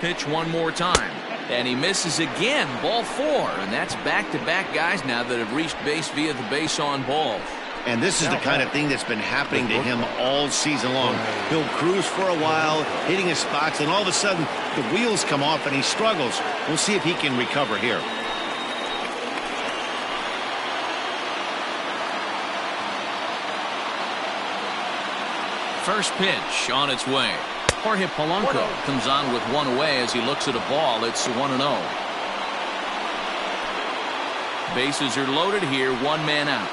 Pitch one more time. And he misses again. Ball 4. And that's back-to-back guys now that have reached base via the base on balls. And this is the kind of thing that's been happening to him all season long. He'll cruise for a while, hitting his spots, and all of a sudden the wheels come off and he struggles. We'll see if he can recover here. First pitch on its way. Jorge Polanco comes on with one away as he looks at a ball. It's 1-0. Bases are loaded here. One man out.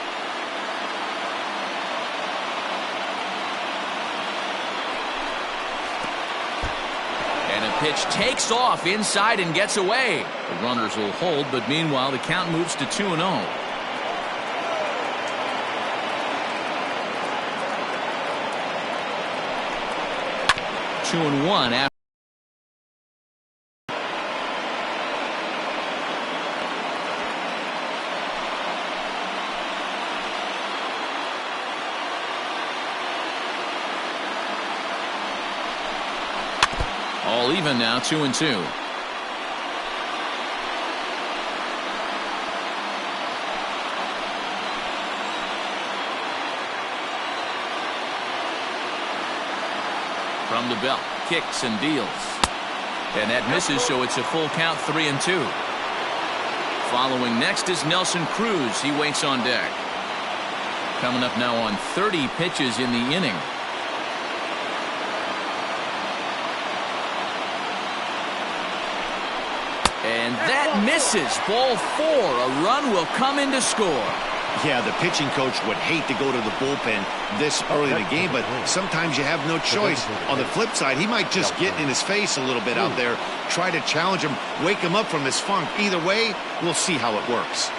And a pitch takes off inside and gets away. The runners will hold, but meanwhile the count moves to 2-0. 2-1 after. All even now, 2-2. From the belt, kicks and deals. And that misses, so it's a full count, 3-2. Following next is Nelson Cruz. He waits on deck. Coming up now on 30 pitches in the inning. And that misses. Ball 4. A run will come in to score. Yeah, the pitching coach would hate to go to the bullpen this early in the game, but sometimes you have no choice. On the flip side, he might just get in his face a little bit out there, try to challenge him, wake him up from this funk. Either way, we'll see how it works.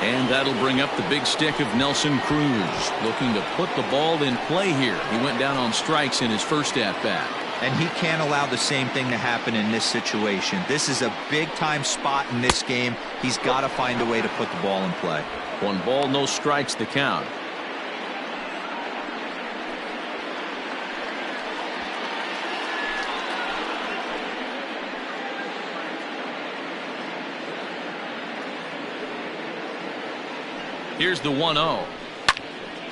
And that'll bring up the big stick of Nelson Cruz, looking to put the ball in play here. He went down on strikes in his first at-bat. And he can't allow the same thing to happen in this situation. This is a big-time spot in this game. He's got to find a way to put the ball in play. 1 ball, no strikes, the count. Here's the 1-0.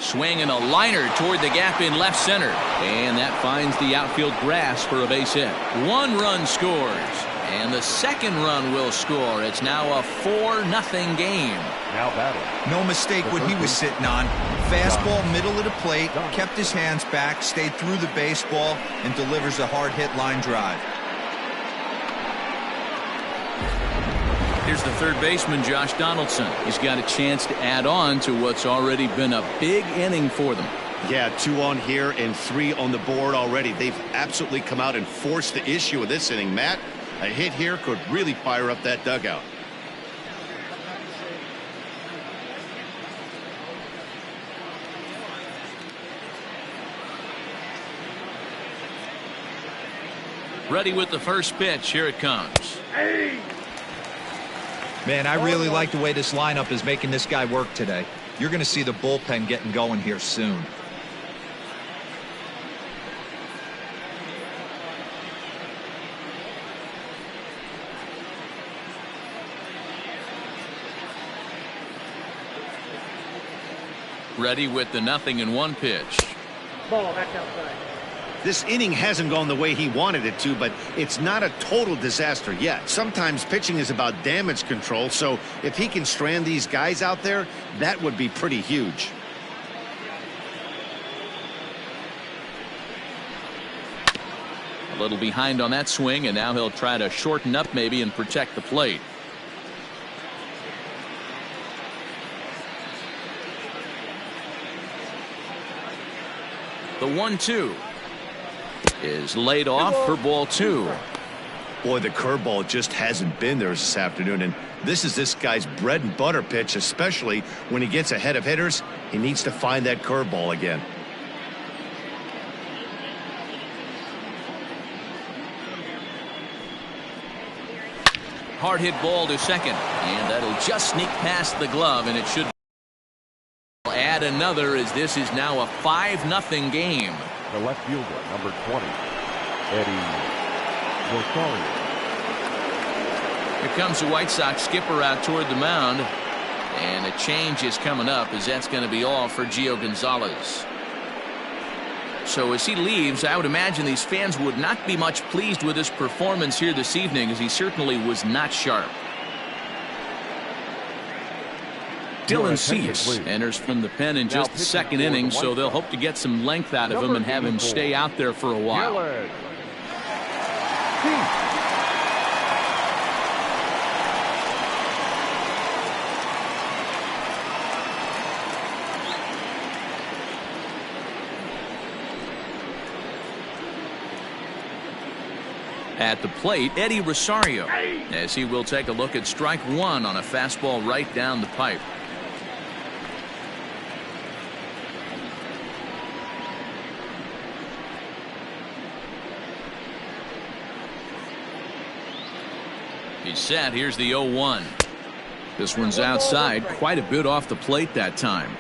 Swing and a liner toward the gap in left center. And that finds the outfield grass for a base hit. 1 run scores. And the second run will score. It's now a 4-0 game. Now batting. No mistake what he was sitting on. Fastball middle of the plate. Kept his hands back. Stayed through the baseball. And delivers a hard hit line drive. Here's the third baseman, Josh Donaldson. He's got a chance to add on to what's already been a big inning for them. Yeah, 2 on here and 3 on the board already. They've absolutely come out and forced the issue of this inning. Matt, a hit here could really fire up that dugout. Ready with the first pitch. Here it comes. Man, I really like the way this lineup is making this guy work today. You're going to see the bullpen getting going here soon. Ready with the 0-1 pitch. Ball back outside. This inning hasn't gone the way he wanted it to, but it's not a total disaster yet. Sometimes pitching is about damage control, so if he can strand these guys out there, that would be pretty huge. A little behind on that swing, and now he'll try to shorten up maybe and protect the plate. The 1-2 is laid off for ball 2. Boy, the curveball just hasn't been there this afternoon, and this is this guy's bread and butter pitch, especially when he gets ahead of hitters. He needs to find that curveball again. Hard hit ball to second, and that'll just sneak past the glove, and it should add another as this is now a 5-0 game. The left fielder, number 20, Eddie Rosario. Here comes the White Sox skipper out toward the mound. And a change is coming up as that's going to be all for Gio Gonzalez. So as he leaves, I would imagine these fans would not be much pleased with his performance here this evening, as he certainly was not sharp. Dylan Cease enters from the pen in just the second inning, so they'll hope to get some length out of him and have him stay out there for a while. At the plate, Eddie Rosario, as he will take a look at strike one on a fastball right down the pipe. He's set. Here's the 0-1. This one's outside, quite a bit off the plate that time.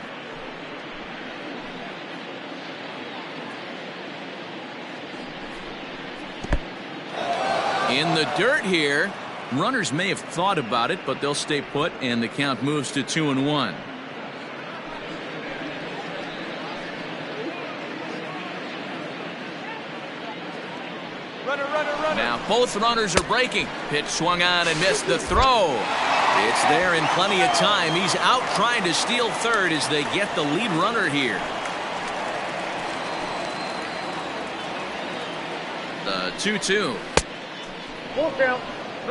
In the dirt here. Runners may have thought about it, but they'll stay put, and the count moves to 2-1. Now both runners are breaking. Pitch swung on and missed the throw. It's there in plenty of time. He's out trying to steal third as they get the lead runner here. The 2-2.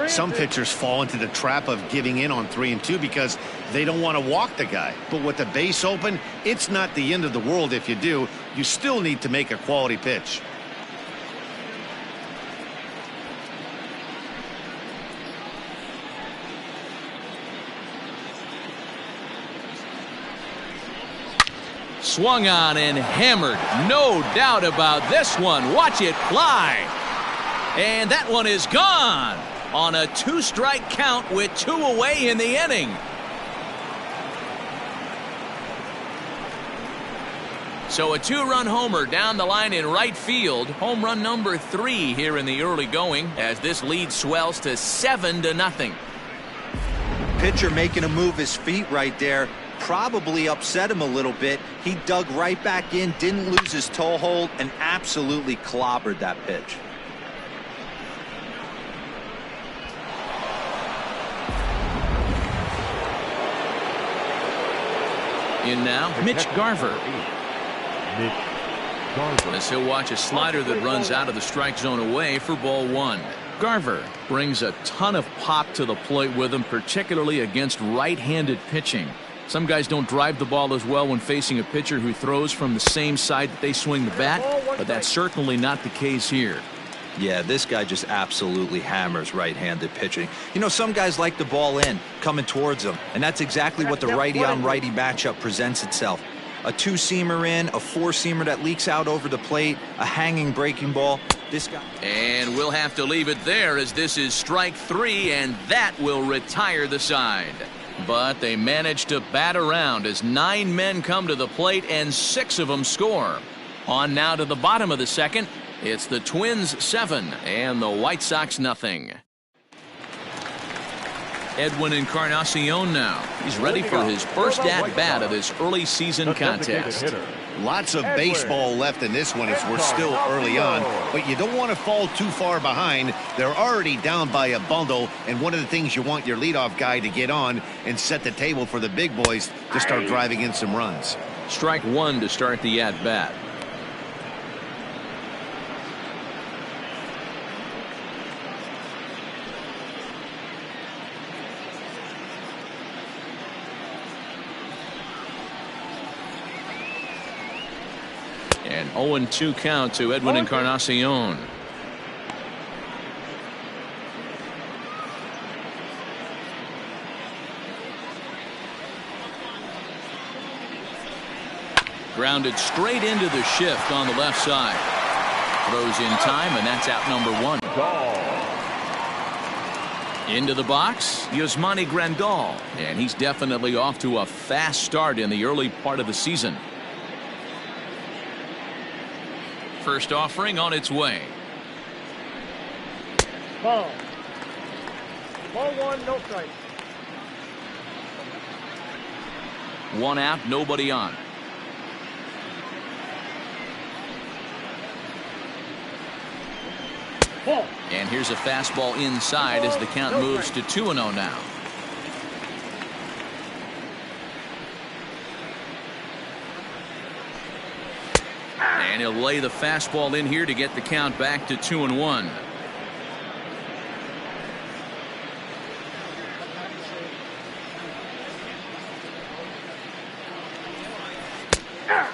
Some pitchers fall into the trap of giving in on 3 and 2 because they don't want to walk the guy. But with the base open, it's not the end of the world if you do. You still need to make a quality pitch. Swung on and hammered. No doubt about this one. Watch it fly. And that one is gone on a 2-strike count with 2 away in the inning. So a 2-run homer down the line in right field. Home run number 3 here in the early going as this lead swells to 7-0. Pitcher making a move his feet right there. Probably upset him a little bit. He dug right back in, didn't lose his toe hold, and absolutely clobbered that pitch. In now, Mitch Garver. As he'll watch a slider that runs out of the strike zone away for ball 1. Garver brings a ton of pop to the plate with him, particularly against right-handed pitching. Some guys don't drive the ball as well when facing a pitcher who throws from the same side that they swing the bat, but that's certainly not the case here. Yeah, this guy just absolutely hammers right-handed pitching. You know, some guys like the ball in, coming towards them, and that's exactly what the righty-on-righty matchup presents itself. A 2-seamer in, a 4-seamer that leaks out over the plate, a hanging breaking ball. This guy. And we'll have to leave it there as this is strike 3, and that will retire the side. But they manage to bat around as 9 men come to the plate and 6 of them score. On now to the bottom of the second. It's the Twins 7 and the White Sox nothing. Edwin Encarnacion now. He's ready for his first at-bat of this early season contest. Lots of baseball left in this one as we're still early on, but you don't want to fall too far behind. They're already down by a bundle, and one of the things you want your leadoff guy to get on and set the table for the big boys to start driving in some runs. Strike 1 to start the at-bat. An 0-2 count to Edwin Encarnacion. Grounded straight into the shift on the left side. Throws in time, and that's out number 1. Into the box, Yasmani Grandal, and he's definitely off to a fast start in the early part of the season. First offering on its way. Ball. Ball one, no strike. One out, nobody on. Ball. And here's a fastball inside as the count moves to 2-0 now. And he'll lay the fastball in here to get the count back to 2-1.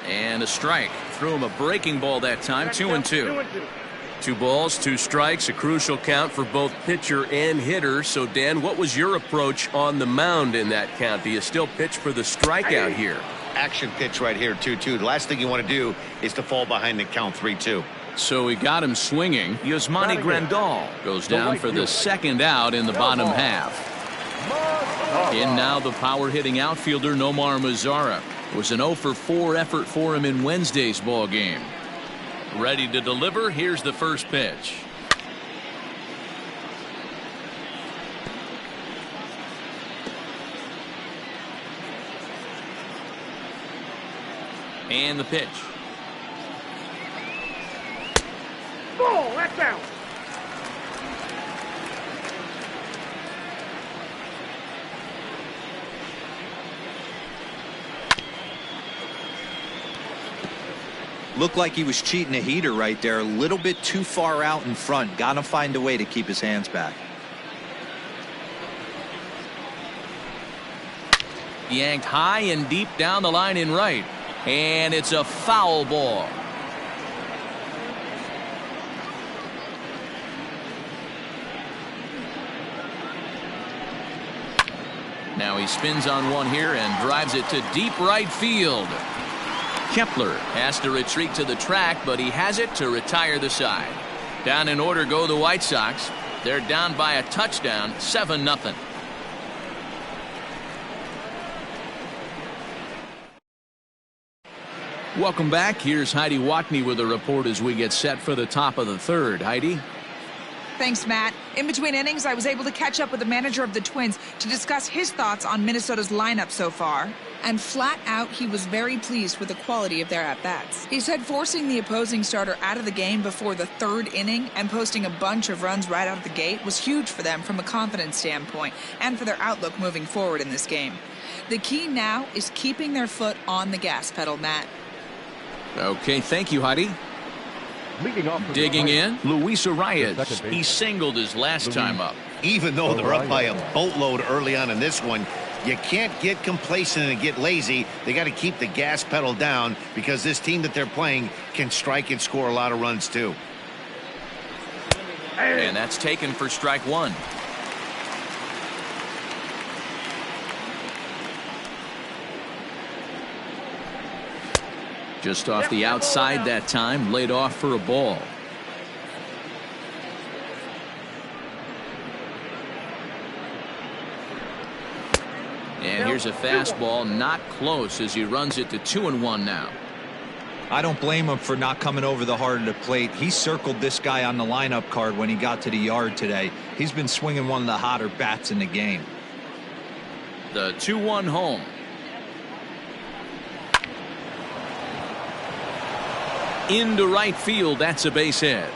And a strike. Threw him a breaking ball that time. 2-2. 2 balls, 2 strikes, a crucial count for both pitcher and hitter. So, Dan, what was your approach on the mound in that count? Do you still pitch for the strikeout here? Action pitch right here, 2-2. The last thing you want to do is to fall behind the count 3-2. So he got him swinging. Yasmani Grandal goes down for the second out in the bottom half. In now the power hitting outfielder Nomar Mazara. It was an 0-for-4 effort for him in Wednesday's ball game. Ready to deliver. Here's the first pitch. And the pitch. Ball, that's out. Looked like he was cheating a heater right there. A little bit too far out in front. Got to find a way to keep his hands back. Yanked high and deep down the line in right. And it's a foul ball. Now he spins on one here and drives it to deep right field. Kepler has to retreat to the track, but he has it to retire the side. Down in order go the White Sox. They're down by a touchdown, 7-0. Welcome back. Here's Heidi Watney with a report as we get set for the top of the third. Heidi? Thanks, Matt. In between innings, I was able to catch up with the manager of the Twins to discuss his thoughts on Minnesota's lineup so far. And flat out, he was very pleased with the quality of their at-bats. He said forcing the opposing starter out of the game before the third inning and posting a bunch of runs right out of the gate was huge for them from a confidence standpoint and for their outlook moving forward in this game. The key now is keeping their foot on the gas pedal, Matt. Okay, thank you, Heidi. Leading off Digging in, Luis Arias. He singled his last time up. Even though they're up by a boatload early on in this one, you can't get complacent and get lazy. They got to keep the gas pedal down because this team that they're playing can strike and score a lot of runs too. And that's taken for strike one. Just off the outside that time, laid off for a ball. And here's a fastball, not close as he runs it to 2-1 now. I don't blame him for not coming over the heart of the plate. He circled this guy on the lineup card when he got to the yard today. He's been swinging one of the hotter bats in the game. The 2-1 home. Into right field, that's a base hit.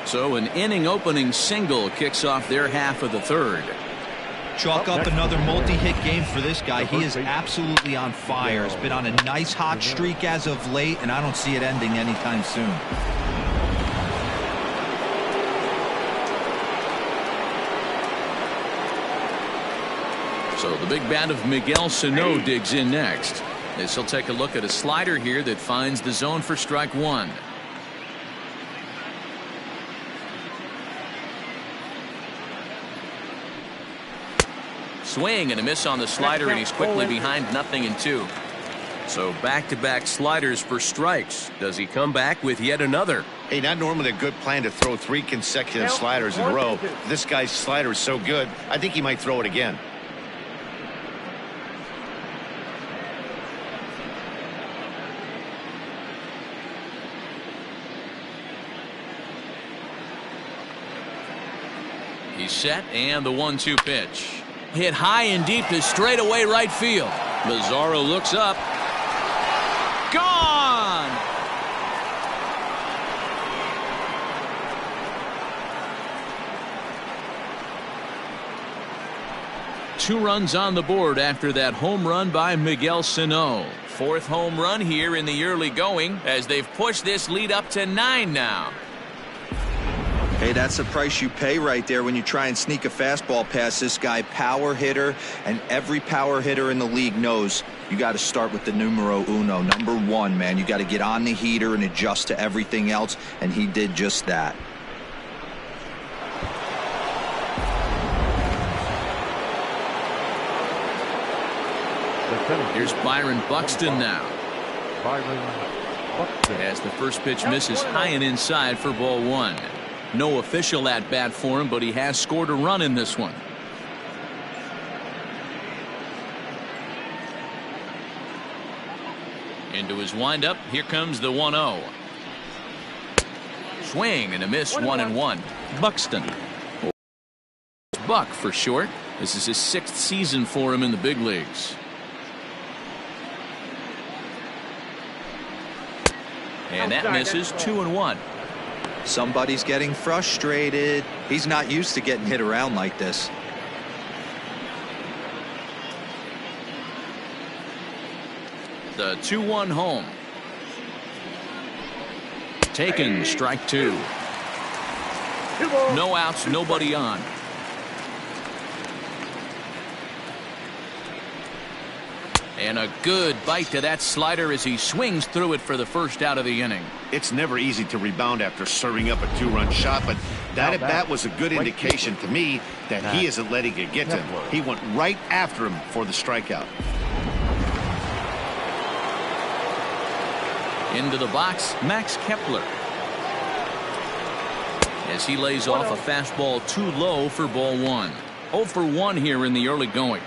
So an inning opening single kicks off their half of the third. Chalk up another multi-hit game for this guy. He is absolutely on fire. He's been on a nice hot streak as of late, and I don't see it ending anytime soon. So the big bat of Miguel Sano digs in next. This will take a look at a slider here that finds the zone for strike one. Swing and a miss on the slider, and he's quickly behind 0-2. So back-to-back sliders for strikes. Does he come back with yet another? Hey, not normally a good plan to throw 3 consecutive sliders in a row. This guy's slider is so good, I think he might throw it again. He's set, and the 1-2 pitch. Hit high and deep to straightaway right field. Mazzaro looks up. Gone! Two runs on the board after that home run by Miguel Sano. 4th home run here in the early going as they've pushed this lead up to 9 now. Hey, that's the price you pay right there when you try and sneak a fastball past this guy. Power hitter, and every power hitter in the league knows you got to start with the numero uno, number 1, man. You got to get on the heater and adjust to everything else, and he did just that. Here's Byron Buxton now. Byron Buxton. As the first pitch misses high and inside for ball 1. No official at bat for him, but he has scored a run in this one. Into his windup. Here comes the 1-0. Swing and a miss, 1-1. Buxton. Buck for short. This is his 6th season for him in the big leagues. And that misses, 2-1. Somebody's getting frustrated. He's not used to getting hit around like this. The 2-1 home. Taken, strike 2. No outs, nobody on. And a good bite to that slider as he swings through it for the first out of the inning. It's never easy to rebound after serving up a 2-run shot, but that at-bat was a good indication to me that he isn't letting it get to him. He went right after him for the strikeout. Into the box, Max Kepler. As he lays off a fastball too low for ball 1. 0 for 1 here in the early going.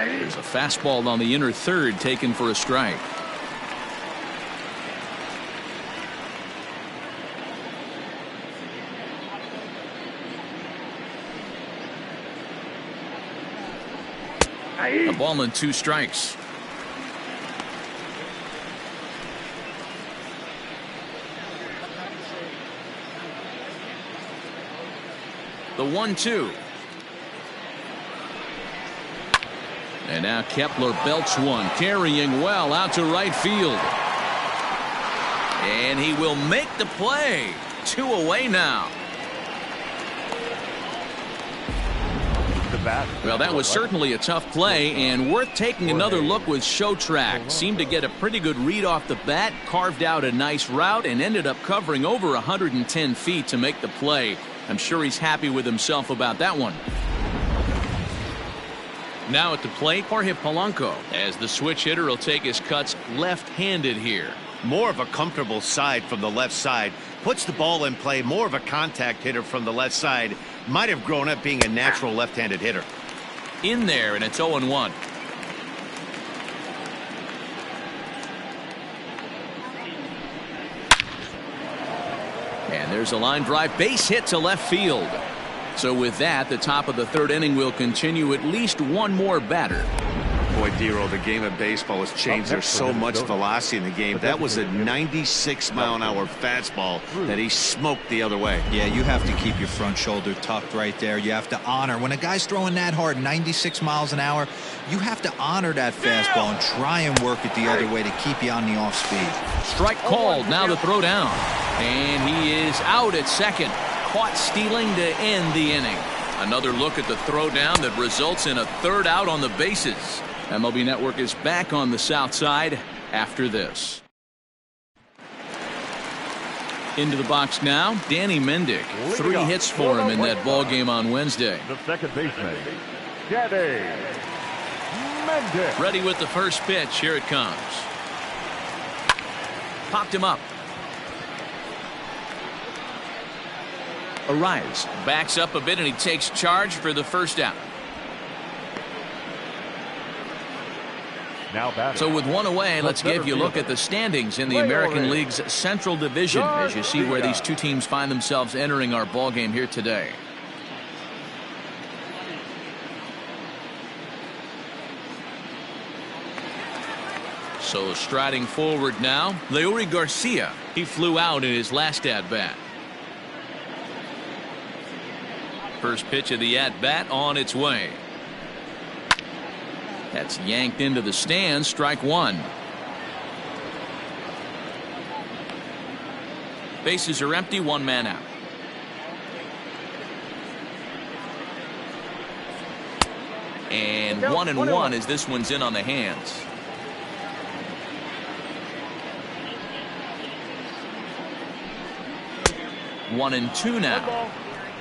There's a fastball on the inner third taken for a strike. A ball and 2 strikes. The 1-2. And now Kepler belts one, carrying well out to right field. And he will make the play. 2 away now. Well, that was certainly a tough play, and worth taking another look with Show Track. Seemed to get a pretty good read off the bat, carved out a nice route, and ended up covering over 110 feet to make the play. I'm sure he's happy with himself about that one. Now at the plate, Jorge Polanco, as the switch hitter will take his cuts left-handed here. More of a comfortable side from the left side. Puts the ball in play. More of a contact hitter from the left side. Might have grown up being a natural left-handed hitter. In there, and it's 0-1. And there's a line drive base hit to left field. So with that, the top of the 3rd inning will continue at least one more batter. Boy, Dero, the game of baseball has changed. There's so much velocity in the game. That was a 96-mile-an-hour fastball that he smoked the other way. Yeah, you have to keep your front shoulder tucked right there. You have to honor. When a guy's throwing that hard, 96 miles an hour, you have to honor that fastball and try and work it the other way to keep you on the off speed. Strike called. Now the throw down. And he is out at second. Caught stealing to end the inning. Another look at the throw down that results in a 3rd out on the bases. MLB Network is back on the south side after this. Into the box now, Danny Mendick. 3 hits for him in that ball game on Wednesday. The second baseman, Danny Mendick. Ready with the first pitch. Here it comes. Popped him up. Arrives, backs up a bit, and he takes charge for the first out. Now batting. So with 1 away, let's give you a look at the standings in the American League's Central Division as you see where these two teams find themselves entering our ball game here today. So striding forward now, Leury Garcia. He flew out in his last at-bat. First pitch of the at-bat on its way. That's yanked into the stands. Strike 1. Bases are empty. 1 man out. And 1-1 as this one's in on the hands. One and 2 now.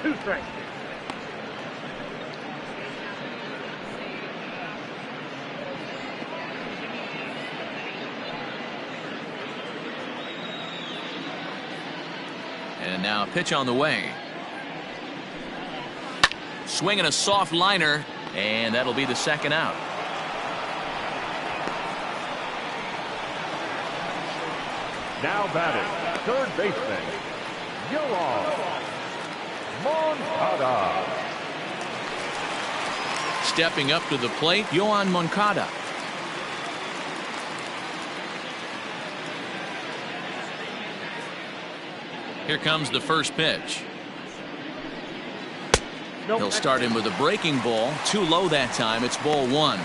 2 strikes. And now a pitch on the way. Swinging a soft liner, and that'll be the second out. Now batting, third baseman, Moncada. Stepping up to the plate, Yoan Moncada. Here comes the first pitch. He'll start him with a breaking ball. Too low that time. It's ball 1.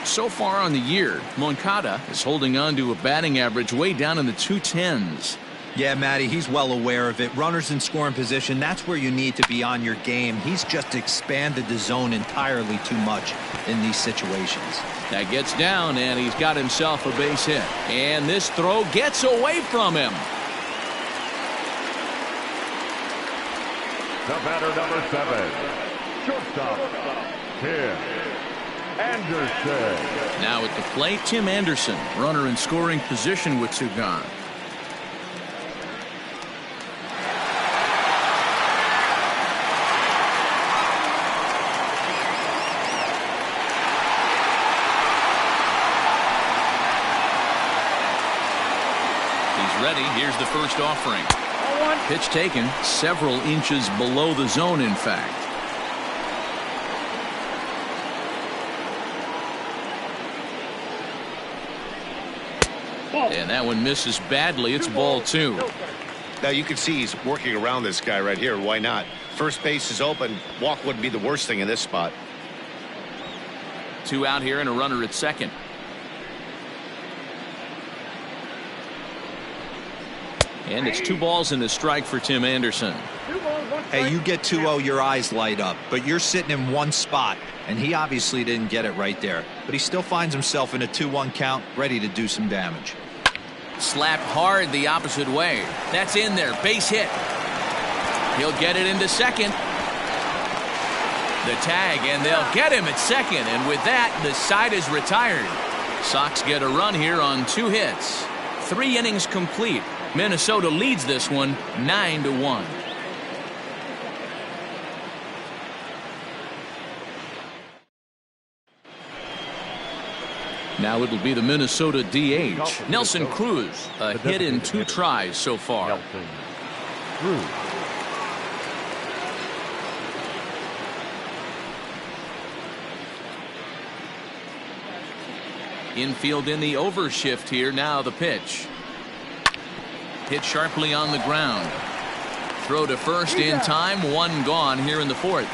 So far on the year, Moncada is holding on to a batting average way down in the 210s. Yeah, Matty, he's well aware of it. Runners in scoring position, that's where you need to be on your game. He's just expanded the zone entirely too much in these situations. That gets down, and he's got himself a base hit. And this throw gets away from him. The batter, number 7, shortstop, Tim Anderson. Now at the plate, Tim Anderson, runner in scoring position with 2 gone. He's ready. Here's the first offering. Pitch taken several inches below the zone, in fact. And that one misses badly. It's ball 2. Now you can see he's working around this guy right here. Why not? First base is open. Walk wouldn't be the worst thing in this spot. 2 out here and a runner at second. And it's 2 balls and a strike for Tim Anderson. Hey, you get 2-0, your eyes light up, but you're sitting in one spot, and he obviously didn't get it right there. But he still finds himself in a 2-1 count, ready to do some damage. Slapped hard the opposite way. That's in there. Base hit. He'll get it into second. The tag, and they'll get him at second. And with that, the side is retired. Sox get a run here on 2 hits. 3 innings complete. Minnesota leads this one 9-1. Now it'll be the Minnesota DH, Nelson Cruz, a hit in 2 tries so far. Nelson Cruz. Infield in the overshift here. Now the pitch. Hit sharply on the ground. Throw to first in time. 1 gone here in the 4th.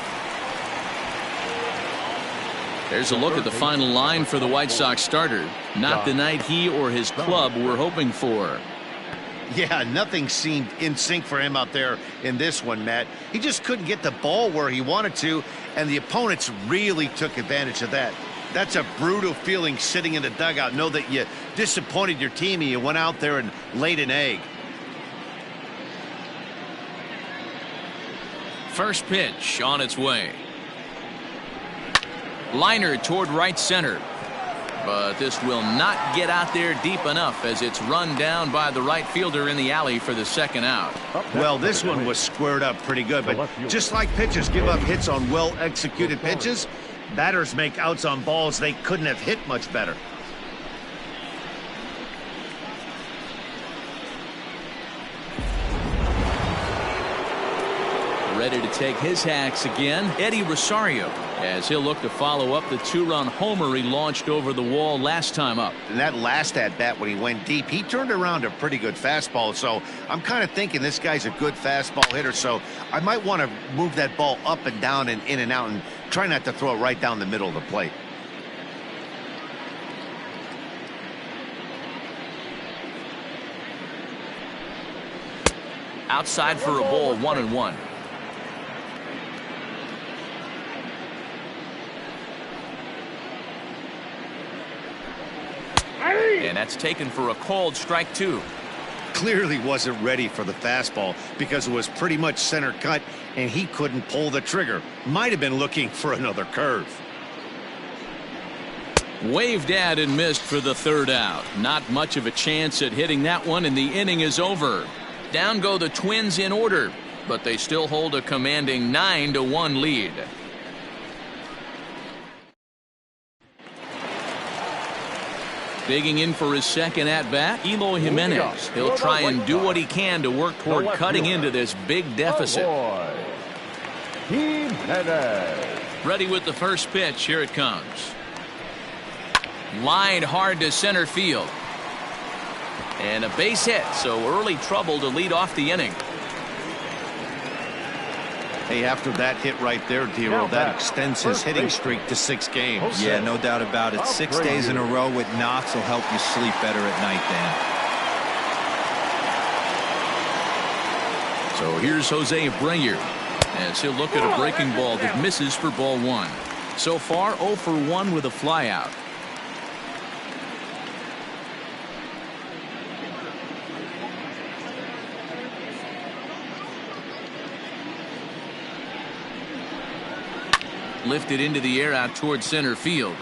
There's a look at the final line for the White Sox starter. Not the night he or his club were hoping for. Yeah, nothing seemed in sync for him out there in this one, Matt. He just couldn't get the ball where he wanted to, and the opponents really took advantage of that. That's a brutal feeling sitting in the dugout. Know that you disappointed your team and you went out there and laid an egg. First pitch on its way. Liner toward right center. But this will not get out there deep enough as it's run down by the right fielder in the alley for the second out. Well, this one was squared up pretty good, but just like pitchers give up hits on well-executed pitches, batters make outs on balls they couldn't have hit much better. Ready to take his hacks again, Eddie Rosario, as he'll look to follow up the two-run homer he launched over the wall last time up. And that last at-bat when he went deep, he turned around a pretty good fastball. So I'm kind of thinking this guy's a good fastball hitter. So I might want to move that ball up and down and in and out and try not to throw it right down the middle of the plate. Outside for a ball, 1-1. And that's taken for a called strike 2. Clearly wasn't ready for the fastball because it was pretty much center cut and he couldn't pull the trigger. Might have been looking for another curve. Waved at and missed for the third out. Not much of a chance at hitting that one, and the inning is over. Down go the Twins in order, but they still hold a commanding 9-1 lead. Digging in for his second at-bat, Eloy Jimenez. He'll try and do what he can to work toward cutting into this big deficit. Ready with the first pitch. Here it comes. Lined hard to center field. And a base hit, so early trouble to lead off the inning. Hey, after that hit right there, Dero, that extends his hitting streak to 6 games. Yeah, no doubt about it. 6 days in a row with knocks will help you sleep better at night, Dan. So here's Jose Abreu as he'll look at a breaking ball that misses for ball 1. So far 0 for 1 with a flyout. Lifted into the air out toward center field.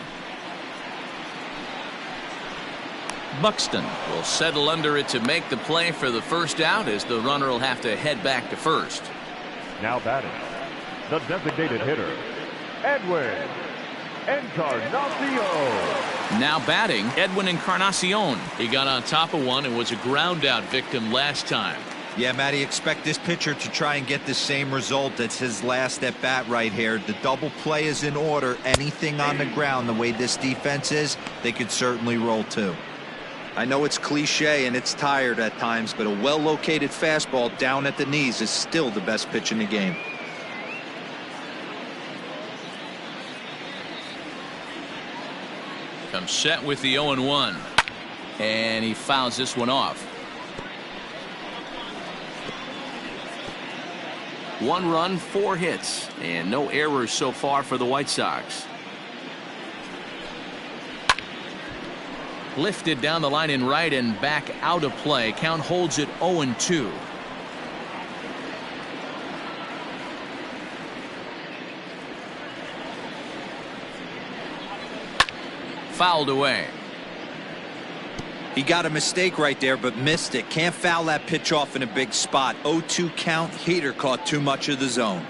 Buxton will settle under it to make the play for the first out, as the runner will have to head back to first. Now batting, the designated hitter, Edwin Encarnacion. Now batting, Edwin Encarnacion. He got on top of one and was a ground out victim last time. Yeah, Matty, expect this pitcher to try and get the same result. It's his last at bat right here. The double play is in order. Anything on the ground, the way this defense is, they could certainly roll too. I know it's cliche and it's tired at times, but a well-located fastball down at the knees is still the best pitch in the game. Comes set with the 0-1. And he fouls this one off. 1 run, 4 hits, and no errors so far for the White Sox. Lifted down the line in right and back out of play. Count holds it 0-2. Fouled away. He got a mistake right there, but missed it. Can't foul that pitch off in a big spot. 0-2 count. Heater caught too much of the zone.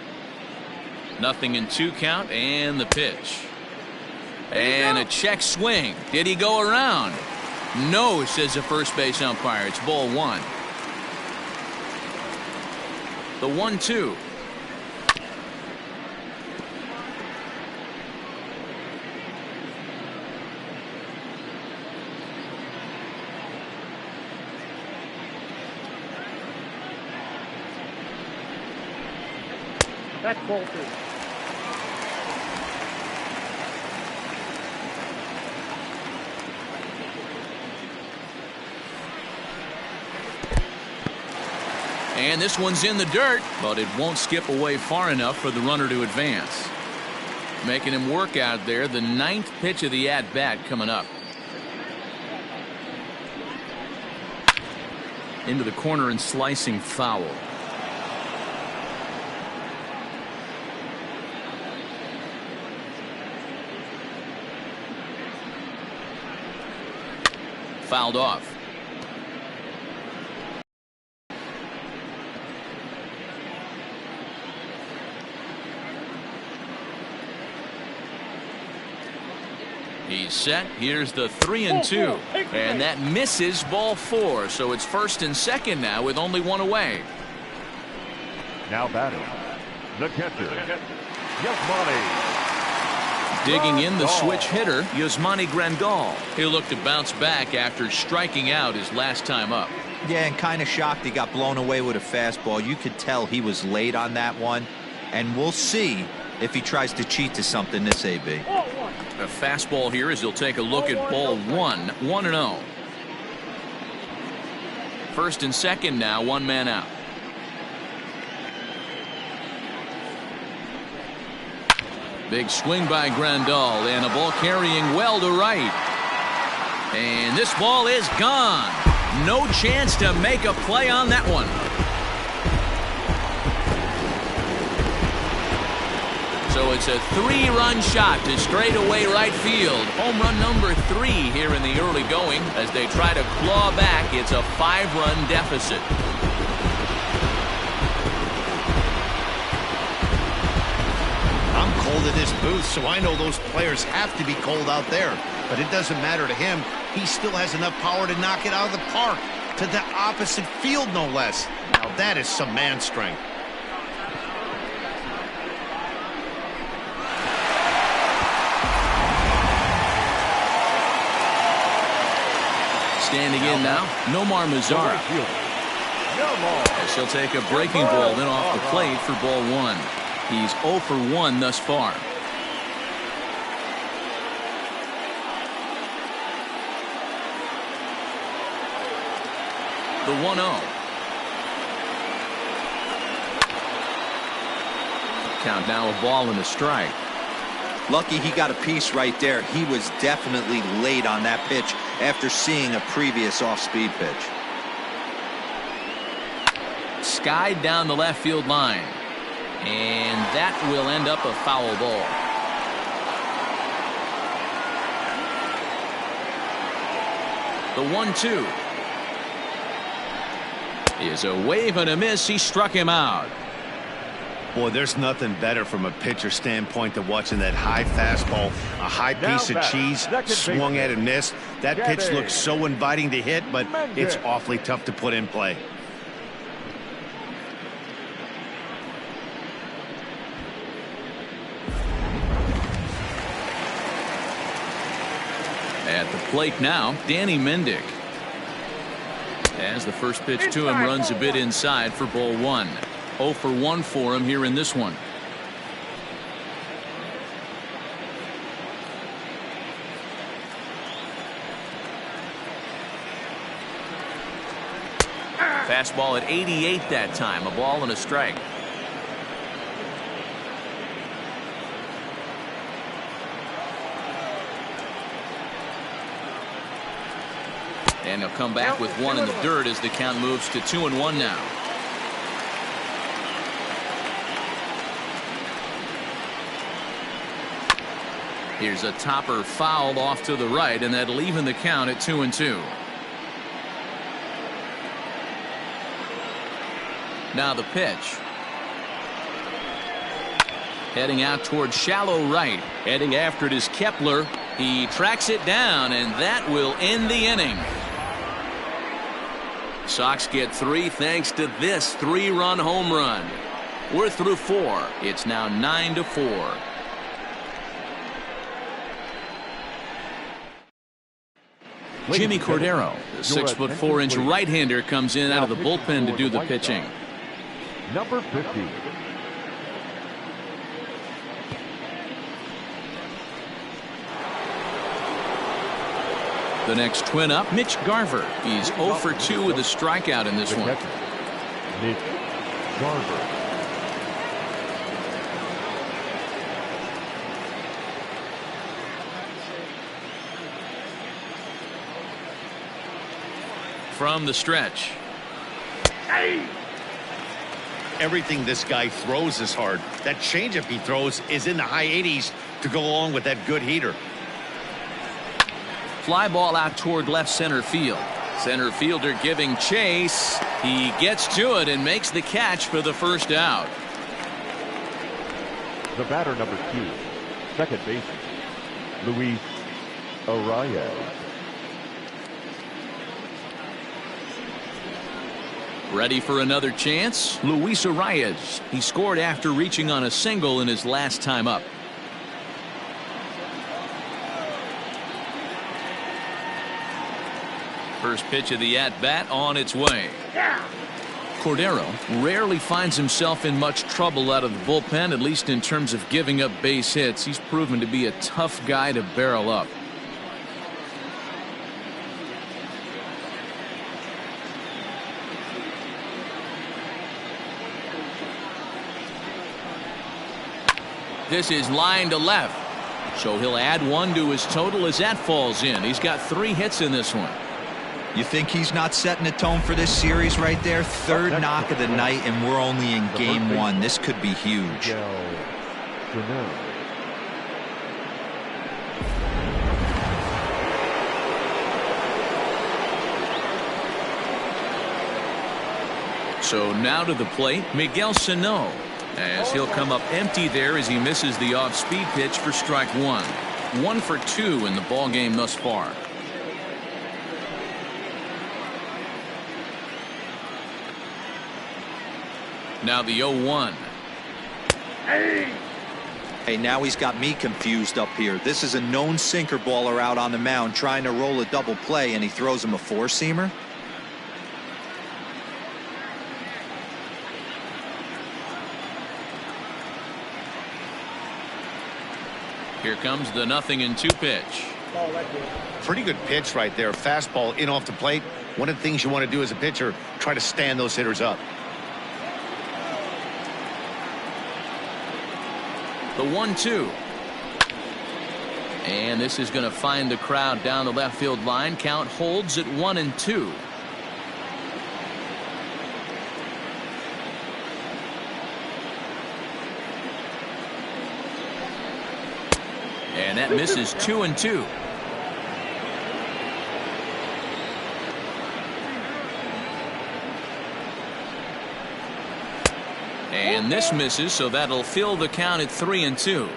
Nothing in 2 count, and the pitch. And a check swing. Did he go around? No, says the first base umpire. It's ball 1. The 1-2. That's ball 2. And this one's in the dirt, but it won't skip away far enough for the runner to advance. Making him work out there. The 9th pitch of the at-bat coming up. Into the corner and slicing foul. fouled off. He's set. Here's the 3-2. And that misses ball 4. So it's first and second now with only one away. Now batting, the catcher, Yasmani. Digging in the switch hitter, Yasmani Grandal. He'll look to bounce back after striking out his last time up. Yeah, and kind of shocked he got blown away with a fastball. You could tell he was late on that one. And we'll see if he tries to cheat to something this AB. A fastball here as he'll take a look at ball 1. 1-0. First and second now, one man out. Big swing by Grandal and a ball carrying well to right. And this ball is gone. No chance to make a play on that one. So it's a 3-run shot to straightaway right field. Home run number 3 here in the early going as they try to claw back. It's a 5-run deficit. I'm cold in this booth, so I know those players have to be cold out there. But it doesn't matter to him. He still has enough power to knock it out of the park. To the opposite field, no less. Now that is some man strength. Standing in now, Nomar Mazara. As he'll take a breaking ball then off the plate for ball 1. He's 0 for 1 thus far. The 1-0. Count now a ball and a strike. Lucky he got a piece right there. He was definitely late on that pitch after seeing a previous off-speed pitch. Skied down the left field line. And that will end up a foul ball. The 1-2 is a wave and a miss. He struck him out. Boy, there's nothing better from a pitcher standpoint than watching that high fastball, a high piece of cheese, swung at and missed. That pitch looks so inviting to hit, but it's awfully tough to put in play. At the plate now, Danny Mendick. As the first pitch to him runs a bit inside for ball 1. 0 for 1 for him here in this one. Fastball at 88 that time. A ball and a strike. And he'll come back with one in the dirt as the count moves to 2-1 now. Here's a topper fouled off to the right, and that'll even the count at 2-2. Now the pitch. Heading out towards shallow right. Heading after it is Kepler. He tracks it down, and that will end the inning. Sox get 3 thanks to this 3-run home run. We're through 4. It's now 9-4. Jimmy Cordero, the 6'4" right-hander, comes in out of the bullpen to do the pitching. Number 50. The next twin up, Mitch Garver. He's 0 for 2 with a strikeout in this one. Mitch Garver. From the stretch. Everything this guy throws is hard. That changeup he throws is in the high 80s to go along with that good heater. fly ball out toward left center field. Center fielder giving chase. He gets to it and makes the catch for the first out. The batter, number 2, second baseman, Luis Arias. Ready for another chance? Luis Arias. He scored after reaching on a single in his last time up. First pitch of the at-bat on its way. Cordero rarely finds himself in much trouble out of the bullpen, at least in terms of giving up base hits. He's proven to be a tough guy to barrel up. This is line to left. So he'll add 1 to his total as that falls in. He's got 3 hits in this one. You think he's not setting a tone for this series right there? Third knock of the night, and we're only in game 1. This could be huge. So now to the plate, Miguel Sano, as he'll come up empty there as he misses the off-speed pitch for strike 1. 1 for 2 in the ball game thus far. Now the 0-1. Hey, now he's got me confused up here. This is a known sinker baller out on the mound trying to roll a double play, and he throws him a four-seamer. Here comes the 0-2 pitch. Pretty good pitch right there. Fastball in off the plate. One of the things you want to do as a pitcher, try to stand those hitters up. The 1-2. And this is going to find the crowd down the left field line. Count holds at 1-2. And that misses 2-2. And this misses, so that'll fill the count at 3-2.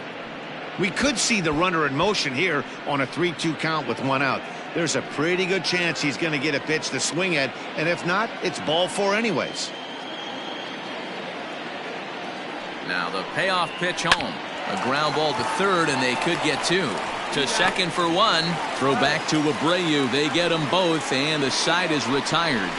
We could see the runner in motion here on a 3-2 count with 1 out. There's a pretty good chance he's going to get a pitch to swing at, and if not, it's ball 4 anyways. Now the payoff pitch home. A ground ball to third, and they could get 2. To second for 1. Throw back to Abreu. They get them both, and the side is retired.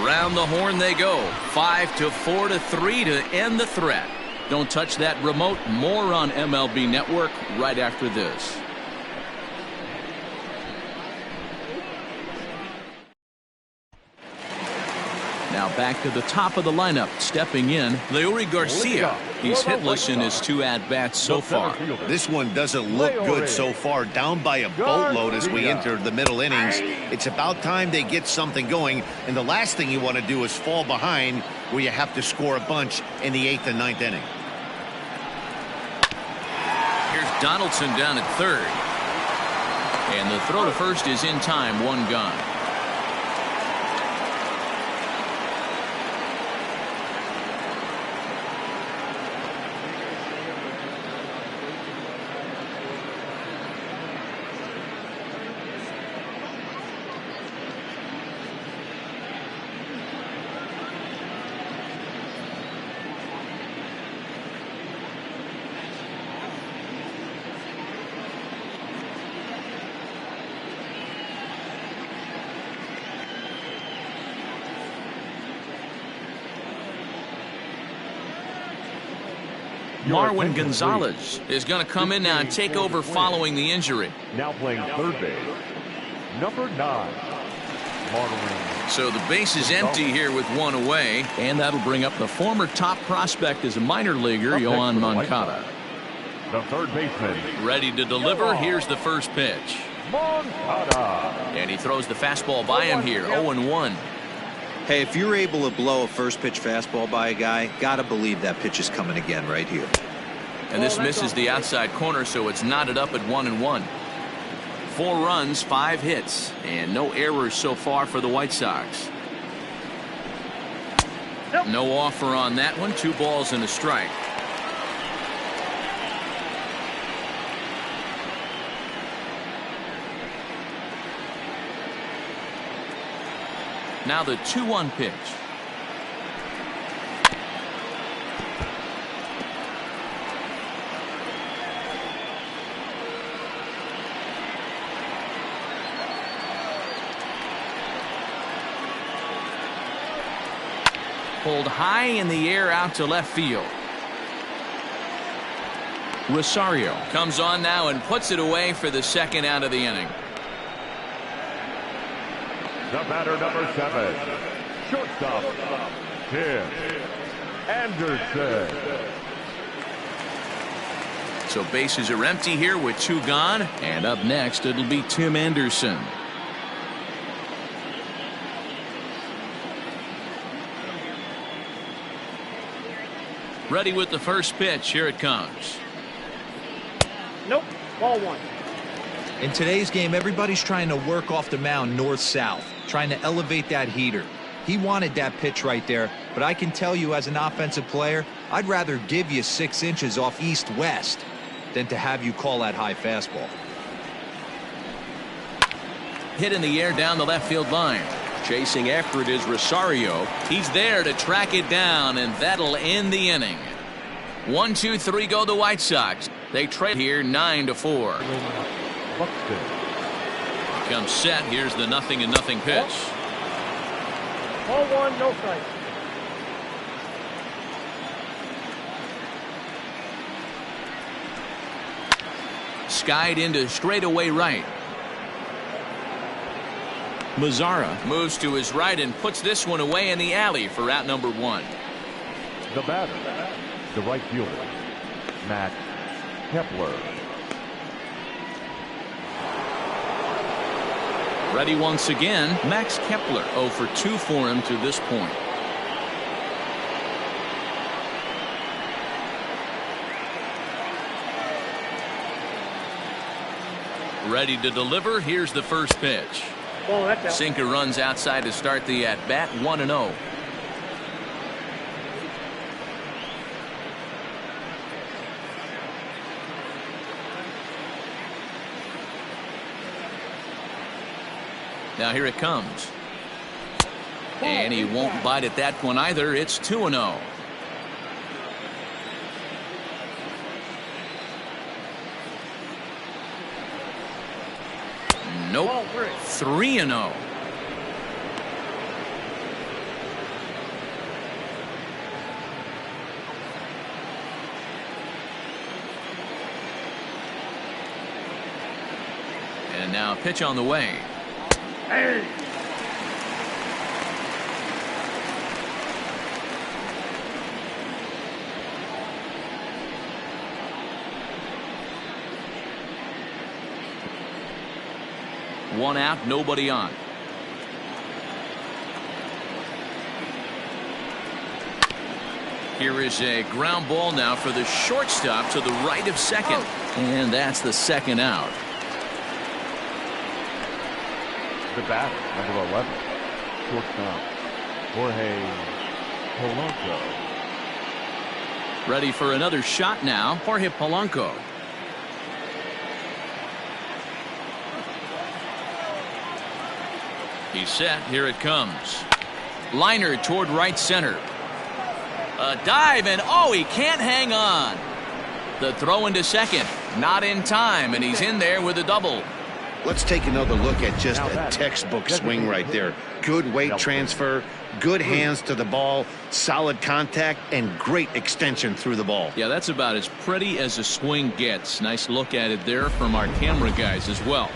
Around the horn they go. 5-4 to 3 to end the threat. Don't touch that remote. More on MLB Network right after this. Now back to the top of the lineup. Stepping in, Leury Garcia. He's hitless in his 2 at-bats so far. This one doesn't look good so far. Down by a boatload as we enter the middle innings. It's about time they get something going. And the last thing you want to do is fall behind where you have to score a bunch in the 8th and 9th inning. Here's Donaldson down at third. And the throw to first is in time. 1 gone. Marwin Gonzalez is going to come in now and take over following the injury. Now playing third base, number 9, Marwin. So the base is empty here with 1 away, and that'll bring up the former top prospect as a minor leaguer, Yoan Moncada. The third baseman. Ready to deliver. Here's the first pitch. Moncada. And he throws the fastball by him here. 0-1. Hey, if you're able to blow a first pitch fastball by a guy, gotta believe that pitch is coming again right here. And this misses the outside corner, so it's knotted up at 1-1. 4 runs, 5 hits, and no errors so far for the White Sox. No offer on that one. 2 balls and a strike. Now the 2-1 pitch. Pulled high in the air out to left field. Rosario comes on now and puts it away for the 2nd out of the inning. The batter, number 7, shortstop, Tim Anderson. So bases are empty here with 2 gone, and up next it'll be Tim Anderson. Ready with the first pitch. Here it comes. Nope. Ball 1. In today's game, everybody's trying to work off the mound north-south, trying to elevate that heater. He wanted that pitch right there, but I can tell you as an offensive player, I'd rather give you 6 inches off east-west than to have you call that high fastball. Hit in the air down the left field line. Chasing after it is Rosario. He's there to track it down, and that'll end the inning. 1, 2, 3 go the White Sox. They trade here 9-4. Comes set. Here's the 0-0 pitch. Ball 1, no strike. Skied into straightaway right. Mazzara moves to his right and puts this one away in the alley for out number 1. The batter, the right fielder, Matt Kepler. Ready once again, Max Kepler. 0 for 2 for him to this point. Ready to deliver. Here's the first pitch. Oh, that's out. Sinker runs outside to start the at-bat. 1-0. Now here it comes. And he won't bite at that one either. It's 2-0. Nope. 3-0. And now pitch on the way. Hey. One out, nobody on. Here is a ground ball now for the shortstop to the right of second. And that's the 2nd out. The batter, number 11, shortstop, Jorge Polanco. Ready for another shot now, Jorge Polanco. He's set. Here it comes. Liner toward right center. A dive, and oh, he can't hang on. The throw into second. Not in time, and he's in there with a double. Let's take another look at just a textbook swing right there. Good weight transfer, good hands to the ball, solid contact, and great extension through the ball. Yeah, that's about as pretty as a swing gets. Nice look at it there from our camera guys as well.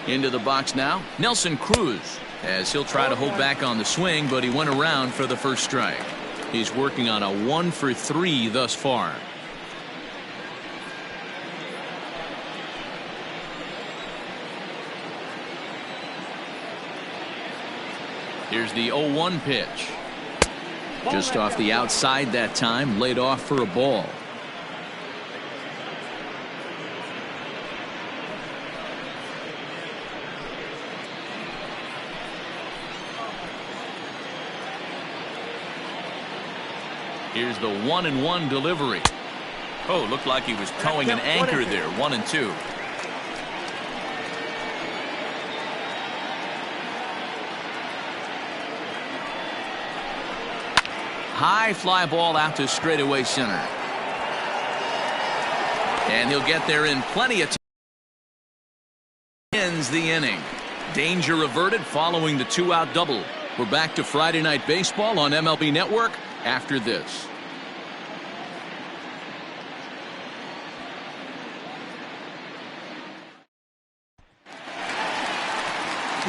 Into the box now, Nelson Cruz, as he'll try to hold back on the swing, but he went around for the first strike. He's working on a 1 for 3 thus far. Here's the 0-1 pitch. Just off the outside that time, laid off for a ball. Here's the 1-1 delivery. Oh, looked like he was towing an anchor there. 1-2. High fly ball out to straightaway center. And he'll get there in plenty of time. Ends the inning. Danger averted following the 2-out double. We're back to Friday Night Baseball on MLB Network after this.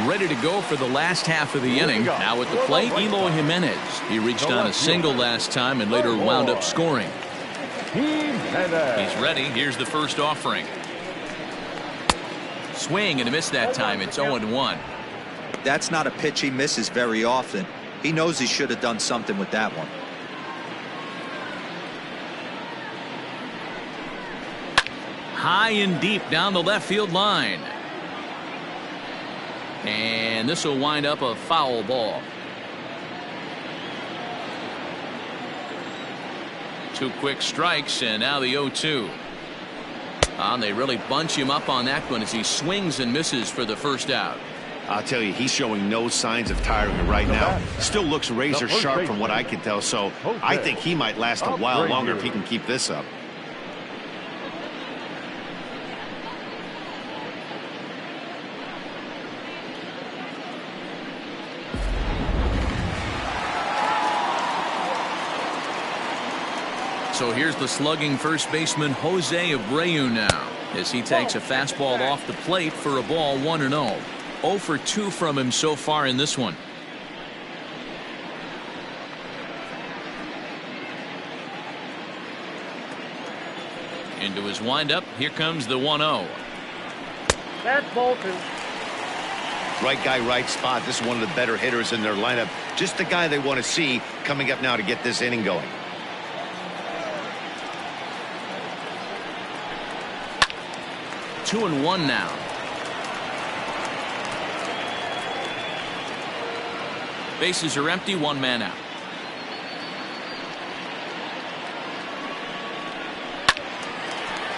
Ready to go for the last half of the inning. Now at the plate, Eloy Jimenez. He reached on a single last time and later wound up scoring. He's ready. Here's the first offering. Swing and a miss that time. It's 0-1. That's not a pitch he misses very often. He knows he should have done something with that one. High and deep down the left field line. And this will wind up a foul ball. 2 quick strikes, and now the 0-2. They really bunch him up on that one as he swings and misses for the first out. I'll tell you, he's showing no signs of tiring right now. Still looks razor sharp from what I can tell, so I think he might last a while longer if he can keep this up. So here's the slugging first baseman Jose Abreu now as he takes a fastball off the plate for a ball. 1-0. 0 for 2 from him so far in this one. Into his windup. Here comes the 1-0. That's Bolton. Right guy, right spot. This is one of the better hitters in their lineup. Just the guy they want to see coming up now to get this inning going. Two and one now. Bases are empty. 1 man out.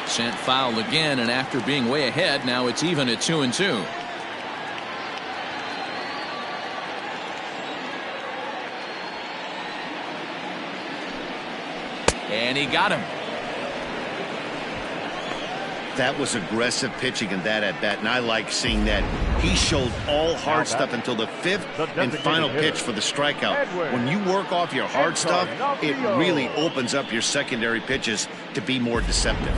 Sent foul again, and after being way ahead, now it's even at 2-2. And he got him. That was aggressive pitching in that at bat, and I like seeing that. He showed all hard stuff until the 5th and final pitch for the strikeout. When you work off your hard stuff, it really opens up your secondary pitches to be more deceptive.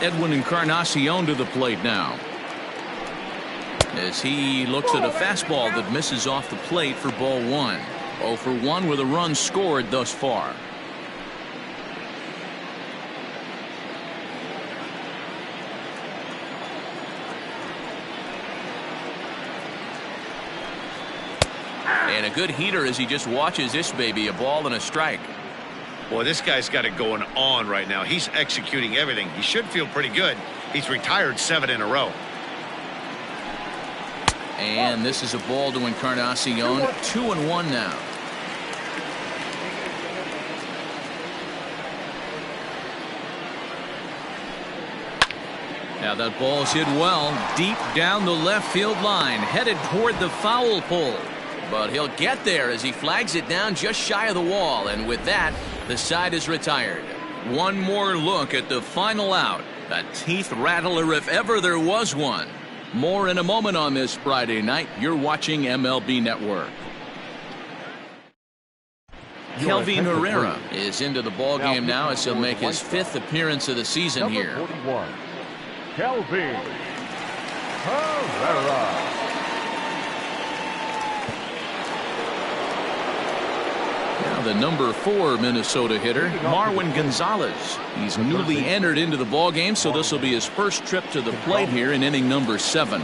Edwin Encarnacion to the plate now as he looks at a fastball that misses off the plate for ball 1. 0 for 1 with a run scored thus far. And a good heater as he just watches this baby. A ball and a strike. Boy, this guy's got it going on right now. He's executing everything. He should feel pretty good. He's retired 7 in a row. And this is a ball to Encarnacion. 2-1 now. Now that ball's hit well deep down the left field line, headed toward the foul pole. But he'll get there as he flags it down just shy of the wall, and with that, the side is retired. One more look at the final out. A teeth rattler if ever there was one. More in a moment on this Friday night. You're watching MLB Network. Kelvin Herrera is into the ballgame now as he'll make his 5th appearance of the season here. 41, Kelvin Herrera. Now the number 4 Minnesota hitter, Marwin Gonzalez. He's newly entered into the ballgame, so this will be his first trip to the plate here in inning number 7.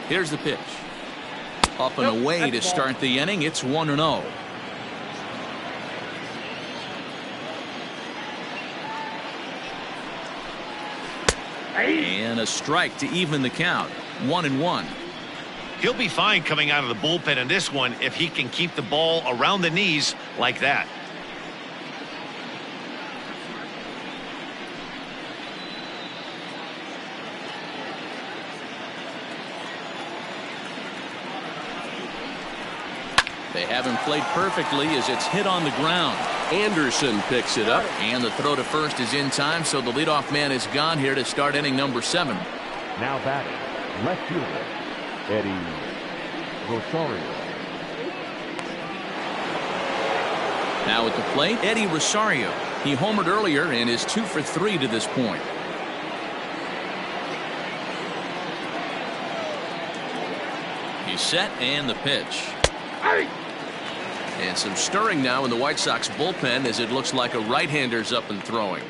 Here's the pitch. Up and away to start the inning. It's 1-0. And a strike to even the count. 1-1. He'll be fine coming out of the bullpen in this one if he can keep the ball around the knees like that. They haven't played perfectly as it's hit on the ground. Anderson picks it up. And the throw to first is in time, so the leadoff man is gone here to start inning number 7. Now batting, left fielder, Eddie Rosario. Now at the plate, Eddie Rosario. He homered earlier and is 2 for 3 to this point. He's set and the pitch. And some stirring now in the White Sox bullpen as it looks like a right-hander's up and throwing.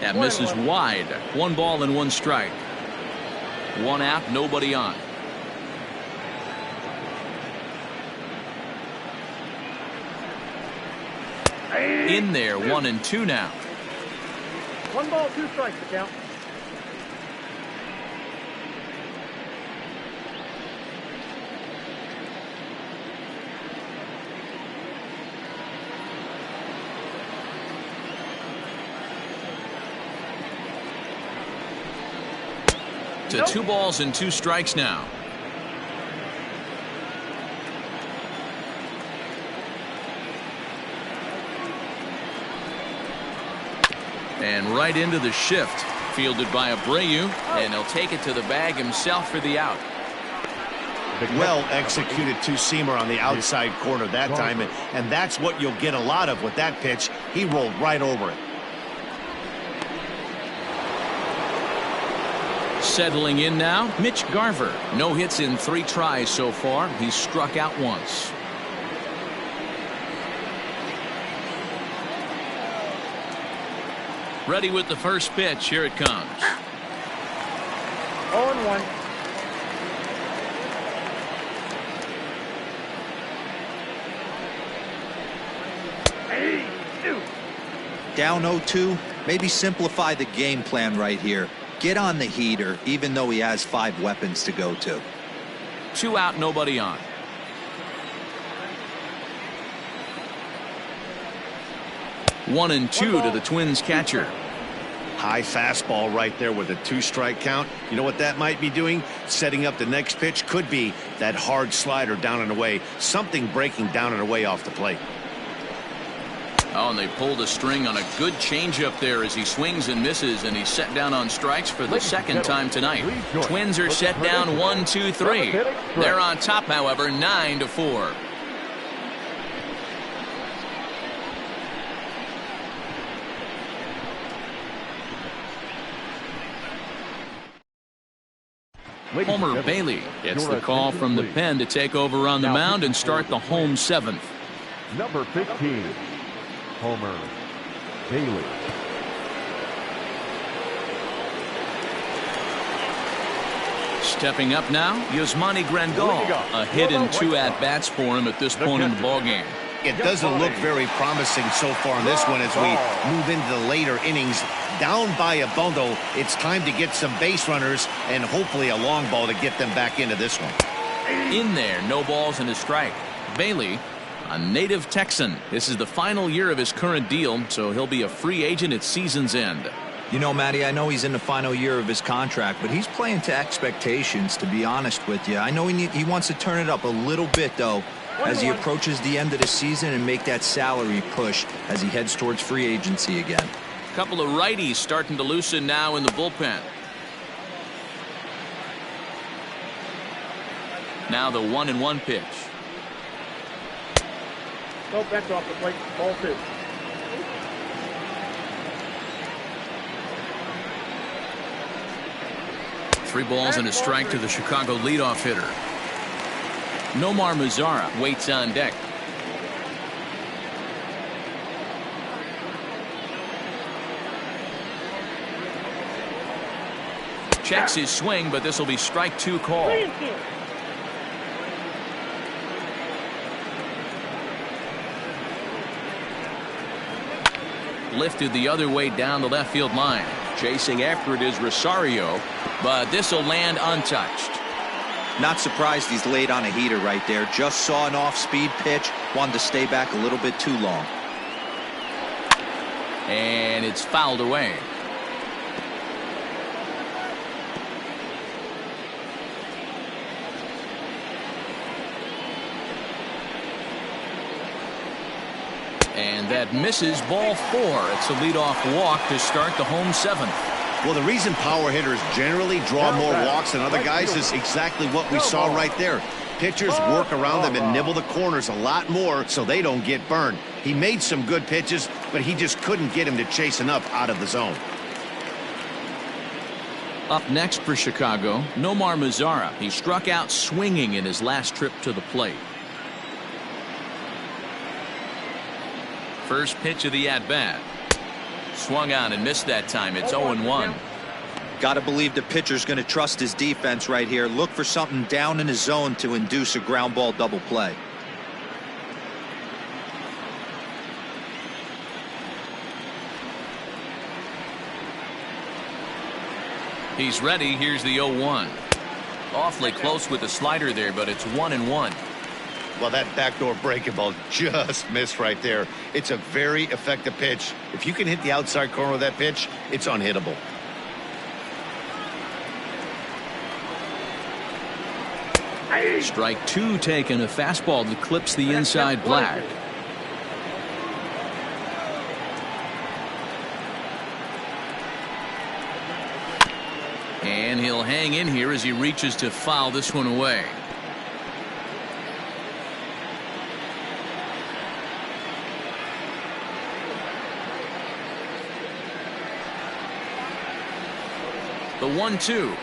That misses wide. 1 ball and 1 strike. 1 out, nobody on. In there, 1-2 now. 1 ball, 2 strikes to count. To 2 balls and 2 strikes now. And right into the shift. Fielded by Abreu. And he'll take it to the bag himself for the out. Well executed two-seamer on the outside corner that time. And that's what you'll get a lot of with that pitch. He rolled right over it. Settling in now, Mitch Garver. No hits in 3 tries so far. He's struck out once. Ready with the first pitch. Here it comes. 0-1. Down 0-2. Maybe simplify the game plan right here. Get on the heater, even though he has 5 weapons to go to. 2 out, nobody on. One and 2 to the Twins catcher. High fastball right there with a 2-strike count. You know what that might be doing? Setting up the next pitch. Could be that hard slider down and away. Something breaking down and away off the plate. Oh, and they pulled a string on a good changeup there as he swings and misses, and he's set down on strikes for the second time tonight. Twins are set down 1, 2, 3. They're on top, however, 9-4. Homer Bailey gets the call from the pen to take over on the mound and start the home 7th. Number 15, Homer Bailey. Stepping up now, Yasmani Grandal. A hit and 2 at-bats for him at this point in the ballgame. It doesn't look very promising so far in this one as we move into the later innings. Down by a bundle, it's time to get some base runners and hopefully a long ball to get them back into this one. In there, no balls and a strike. Bailey, a native Texan. This is the final year of his current deal, so he'll be a free agent at season's end. You know, Matty, I know he's in the final year of his contract, but he's playing to expectations, to be honest with you. I know he wants to turn it up a little bit, though, as he approaches the end of the season and make that salary push as he heads towards free agency again. A couple of righties starting to loosen now in the bullpen. Now the 1-1 pitch. Nope, that's off the plate. Ball 2. Three balls and a strike to the Chicago leadoff hitter. Nomar Mazara waits on deck. Checks his swing, but this will be strike 2 call. Lifted the other way down the left field line. Chasing after it is Rosario, but this will land untouched. Not surprised he's laid on a heater right there. Just saw an off-speed pitch. Wanted to stay back a little bit too long. And it's fouled away. And that misses, ball 4. It's a leadoff walk to start the home 7th. Well, the reason power hitters generally draw more walks than other guys is exactly what we saw right there. Pitchers work around them and nibble the corners a lot more so they don't get burned. He made some good pitches, but he just couldn't get him to chase enough out of the zone. Up next for Chicago, Nomar Mazara. He struck out swinging in his last trip to the plate. First pitch of the at-bat. Swung on and missed that time. It's 0-1. Got to believe the pitcher's going to trust his defense right here. Look for something down in his zone to induce a ground ball double play. He's ready. Here's the 0-1. Awfully close with the slider there, but it's 1-1. Well, that backdoor breaking ball just missed right there. It's a very effective pitch. If you can hit the outside corner of that pitch, it's unhittable. Strike 2 taken. A fastball that clips the inside black. And he'll hang in here as he reaches to foul this one away. The 1-2.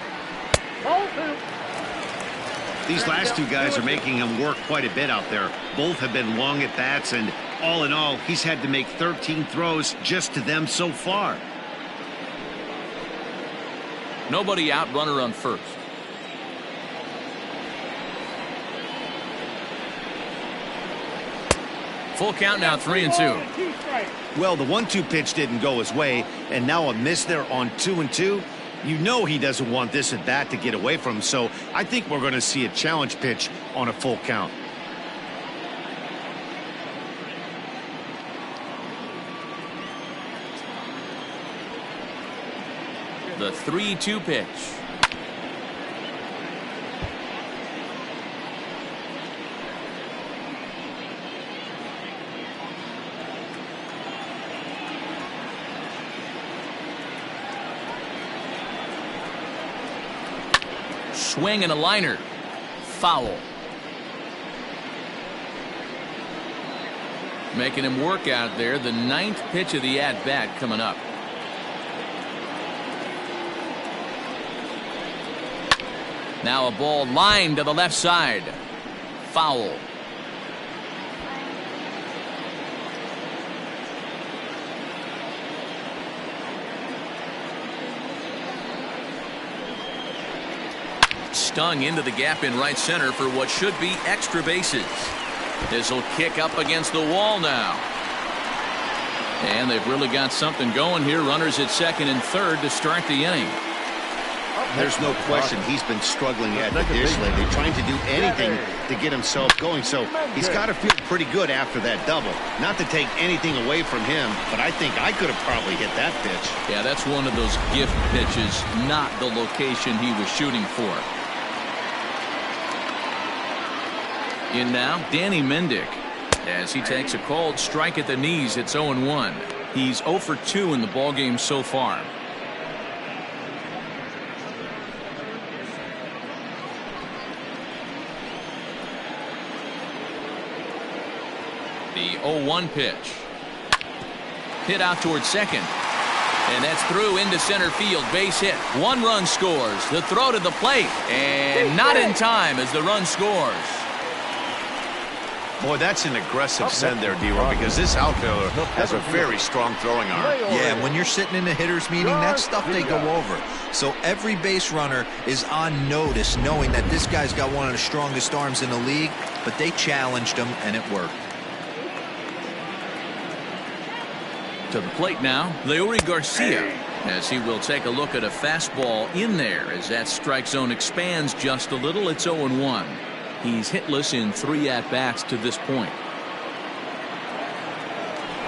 These last two guys are making him work quite a bit out there. Both have been long at bats, and all in all, he's had to make 13 throws just to them so far. Nobody out, runner on first. Full count now, 3-2. Well, the 1-2 pitch didn't go his way, and now a miss there on 2-2. You know he doesn't want this at bat to get away from him, so I think we're going to see a challenge pitch on a full count. The 3-2 pitch. Swing and a liner. Foul. Making him work out there. The 9th pitch of the at-bat coming up. Now a ball lined to the left side. Foul. Stung into the gap in right center for what should be extra bases. This will kick up against the wall now. And they've really got something going here. Runners at second and third to start the inning. There's no question he's been struggling at the dish lately, trying to do anything to get himself going. So he's got to feel pretty good after that double. Not to take anything away from him, but I think I could have probably hit that pitch. Yeah, that's one of those gift pitches, not the location he was shooting for. In now, Danny Mendick. As he takes a called strike at the knees, it's 0-1. He's 0 for 2 in the ballgame so far. The 0-1 pitch. Hit out towards second. And that's through into center field. Base hit. 1 run scores. The throw to the plate. And not in time as the run scores. Boy, that's an aggressive send there, D-Roy, because this outfielder has a very strong throwing arm. Yeah, when you're sitting in a hitter's meeting, that's stuff they go over. So every base runner is on notice, knowing that this guy's got one of the strongest arms in the league, but they challenged him, and it worked. To the plate now, Leury Garcia, as he will take a look at a fastball in there as that strike zone expands just a little. It's 0-1. He's hitless in 3 at-bats to this point.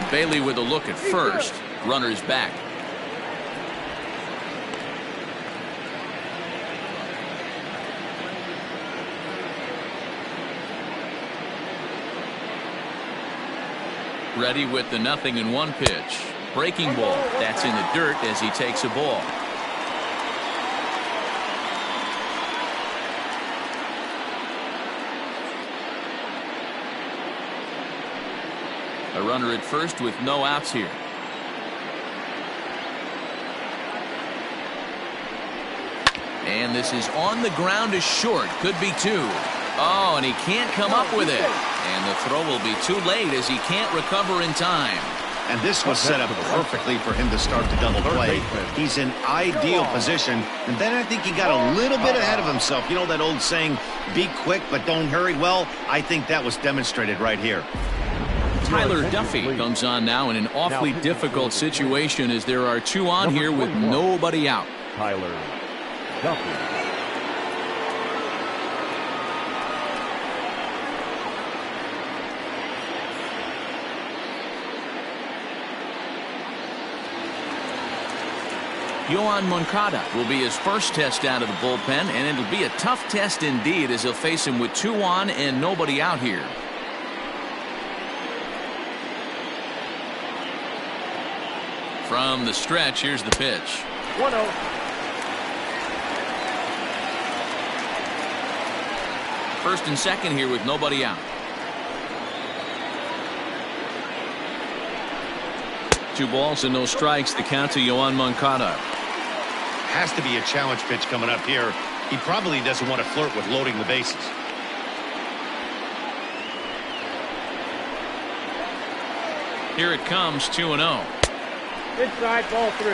Bailey with a look at first. Runner's back. Ready with the 0-1 pitch. Breaking ball. That's in the dirt as he takes a ball. A runner at first with no outs here. And this is on the ground is short. Could be 2. Oh, and he can't come up with it. And the throw will be too late as he can't recover in time. And this was set up perfectly for him to start the double play. He's in ideal position. And then I think he got a little bit ahead of himself. You know that old saying, be quick but don't hurry? Well, I think that was demonstrated right here. Tyler Duffy comes on now in an awfully difficult situation as there are 2 on here with nobody out. Tyler Duffy. Yoan Moncada will be his first test out of the bullpen, and it'll be a tough test indeed as he'll face him with 2 on and nobody out here. From the stretch, here's the pitch. 1-0. First and second here with nobody out. 2 balls and no strikes. The count to Yoan Moncada. Has to be a challenge pitch coming up here. He probably doesn't want to flirt with loading the bases. Here it comes, 2-0. Inside, ball 3.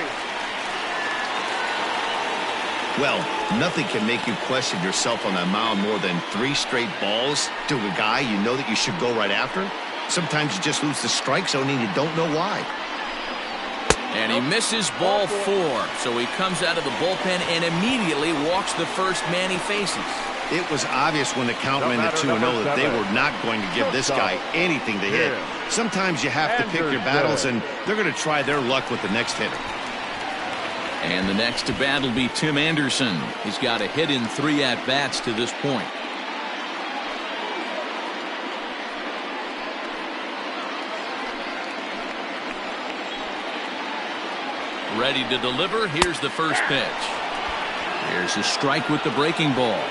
Well, nothing can make you question yourself on that mound more than 3 straight balls to a guy you know that you should go right after. Sometimes you just lose the strike zone and you don't know why. And he misses ball 4. So he comes out of the bullpen and immediately walks the first man he faces. It was obvious when the count went to 2-0 that they were not going to give this guy anything to hit. Sometimes you have to pick your battles, and they're going to try their luck with the next hitter. And the next to bat will be Tim Anderson. He's got a hit in 3 at-bats to this point. Ready to deliver. Here's the first pitch. Here's a strike with the breaking ball.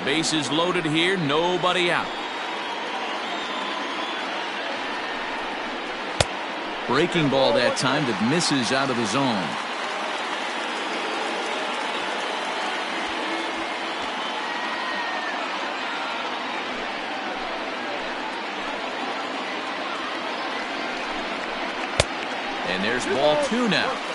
Bases loaded here, nobody out. Breaking ball that time that misses out of the zone. And there's ball 2 now.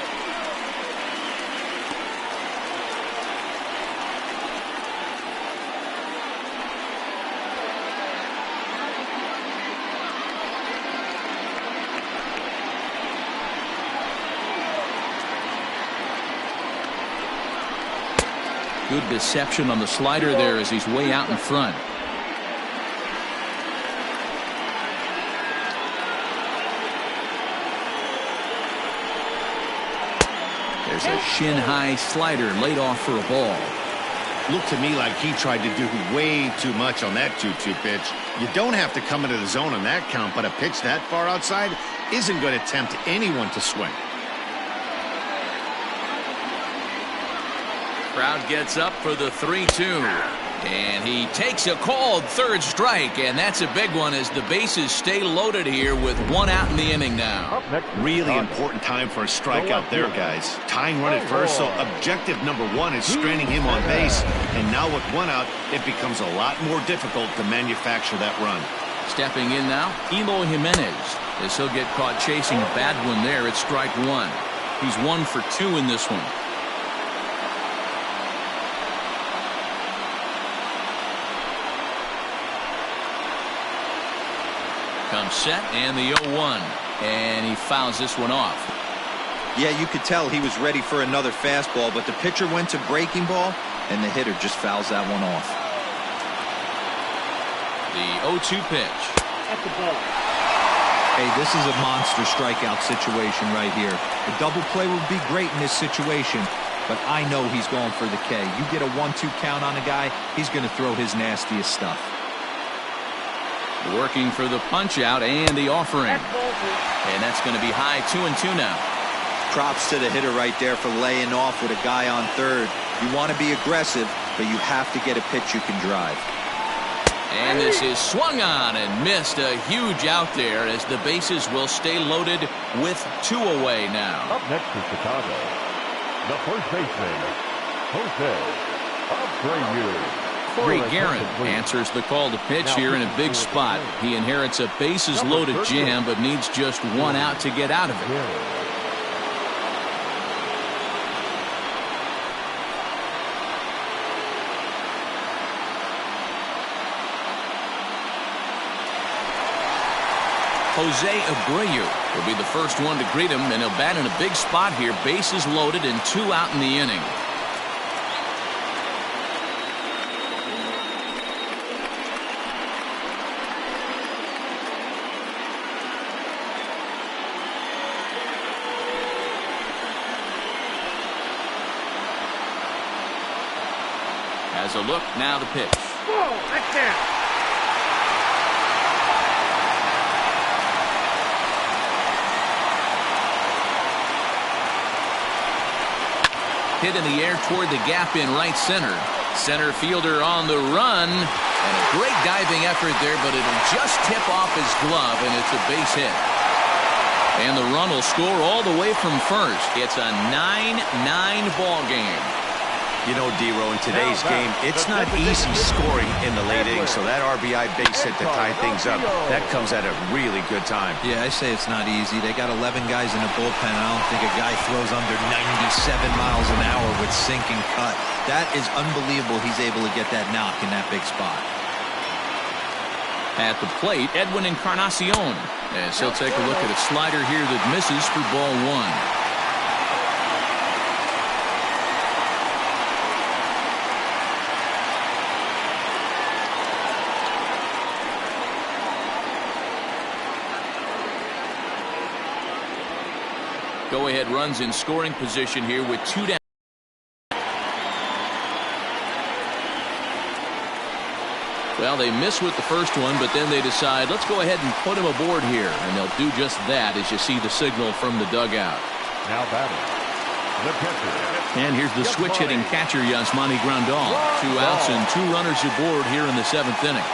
Good deception on the slider there as he's way out in front. There's a shin-high slider laid off for a ball. Looked to me like he tried to do way too much on that 2-2 pitch. You don't have to come into the zone on that count, but a pitch that far outside isn't going to tempt anyone to swing. Crowd gets up for the 3-2. And he takes a called third strike, and that's a big one as the bases stay loaded here with one out in the inning now. Really important time for a strikeout there, guys. Tying run at first, so objective number one is stranding him on base. And now with one out, it becomes a lot more difficult to manufacture that run. Stepping in now, Eloy Jimenez, as he'll get caught chasing a bad one there at strike one. He's 1 for 2 in this one. Comes set, and the 0-1. And he fouls this one off. Yeah, you could tell he was ready for another fastball, but the pitcher went to breaking ball, and the hitter just fouls that one off. The 0-2 pitch. At the ball. Hey, this is a monster strikeout situation right here. A double play would be great in this situation, but I know he's going for the K. You get a 1-2 count on a guy, he's going to throw his nastiest stuff. Working for the punch out and the offering. And that's going to be high 2-2 now. Props to the hitter right there for laying off with a guy on third. You want to be aggressive, but you have to get a pitch you can drive. And this is swung on and missed. A huge out there as the bases will stay loaded with 2 away now. Up next for Chicago, the first baseman, Jose Abreu. Corey Guerin answers the call to pitch here in a big spot. He inherits a bases loaded jam, but needs just 1 out to get out of it. Jose Abreu will be the first one to greet him, and he'll bat in a big spot here. Bases loaded and 2 out in the inning. Has a look, now the pitch. Whoa, that's it. Hit in the air toward the gap in right center. Center fielder on the run. And a great diving effort there, but it'll just tip off his glove, and it's a base hit. And the run will score all the way from first. It's a 9-9 ball game. You know, D-Row, in today's game, it's not easy scoring in the late innings, so that RBI base hit to tie things up, that comes at a really good time. Yeah, I say it's not easy. They got 11 guys in the bullpen. I don't think a guy throws under 97 miles an hour with sink and cut. That is unbelievable he's able to get that knock in that big spot. At the plate, Edwin Encarnacion. As he'll take a look at a slider here that misses for ball 1. Go-ahead runs in scoring position here with 2 down. Well, they miss with the first one, but then they decide, let's go ahead and put him aboard here. And they'll do just that as you see the signal from the dugout. Now batting, the catcher. And here's the switch-hitting catcher, Yasmani Grandal. 2 outs and 2 runners aboard here in the 7th inning.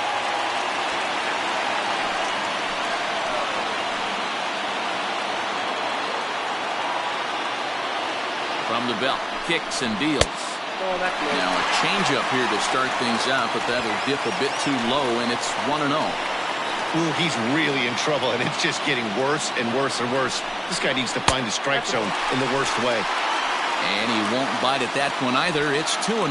From the belt, kicks and deals. Now a changeup here to start things out, but that'll dip a bit too low, and it's 1-0. Ooh, he's really in trouble, and it's just getting worse and worse and worse. This guy needs to find the strike zone in the worst way. And he won't bite at that one either. It's 2-0.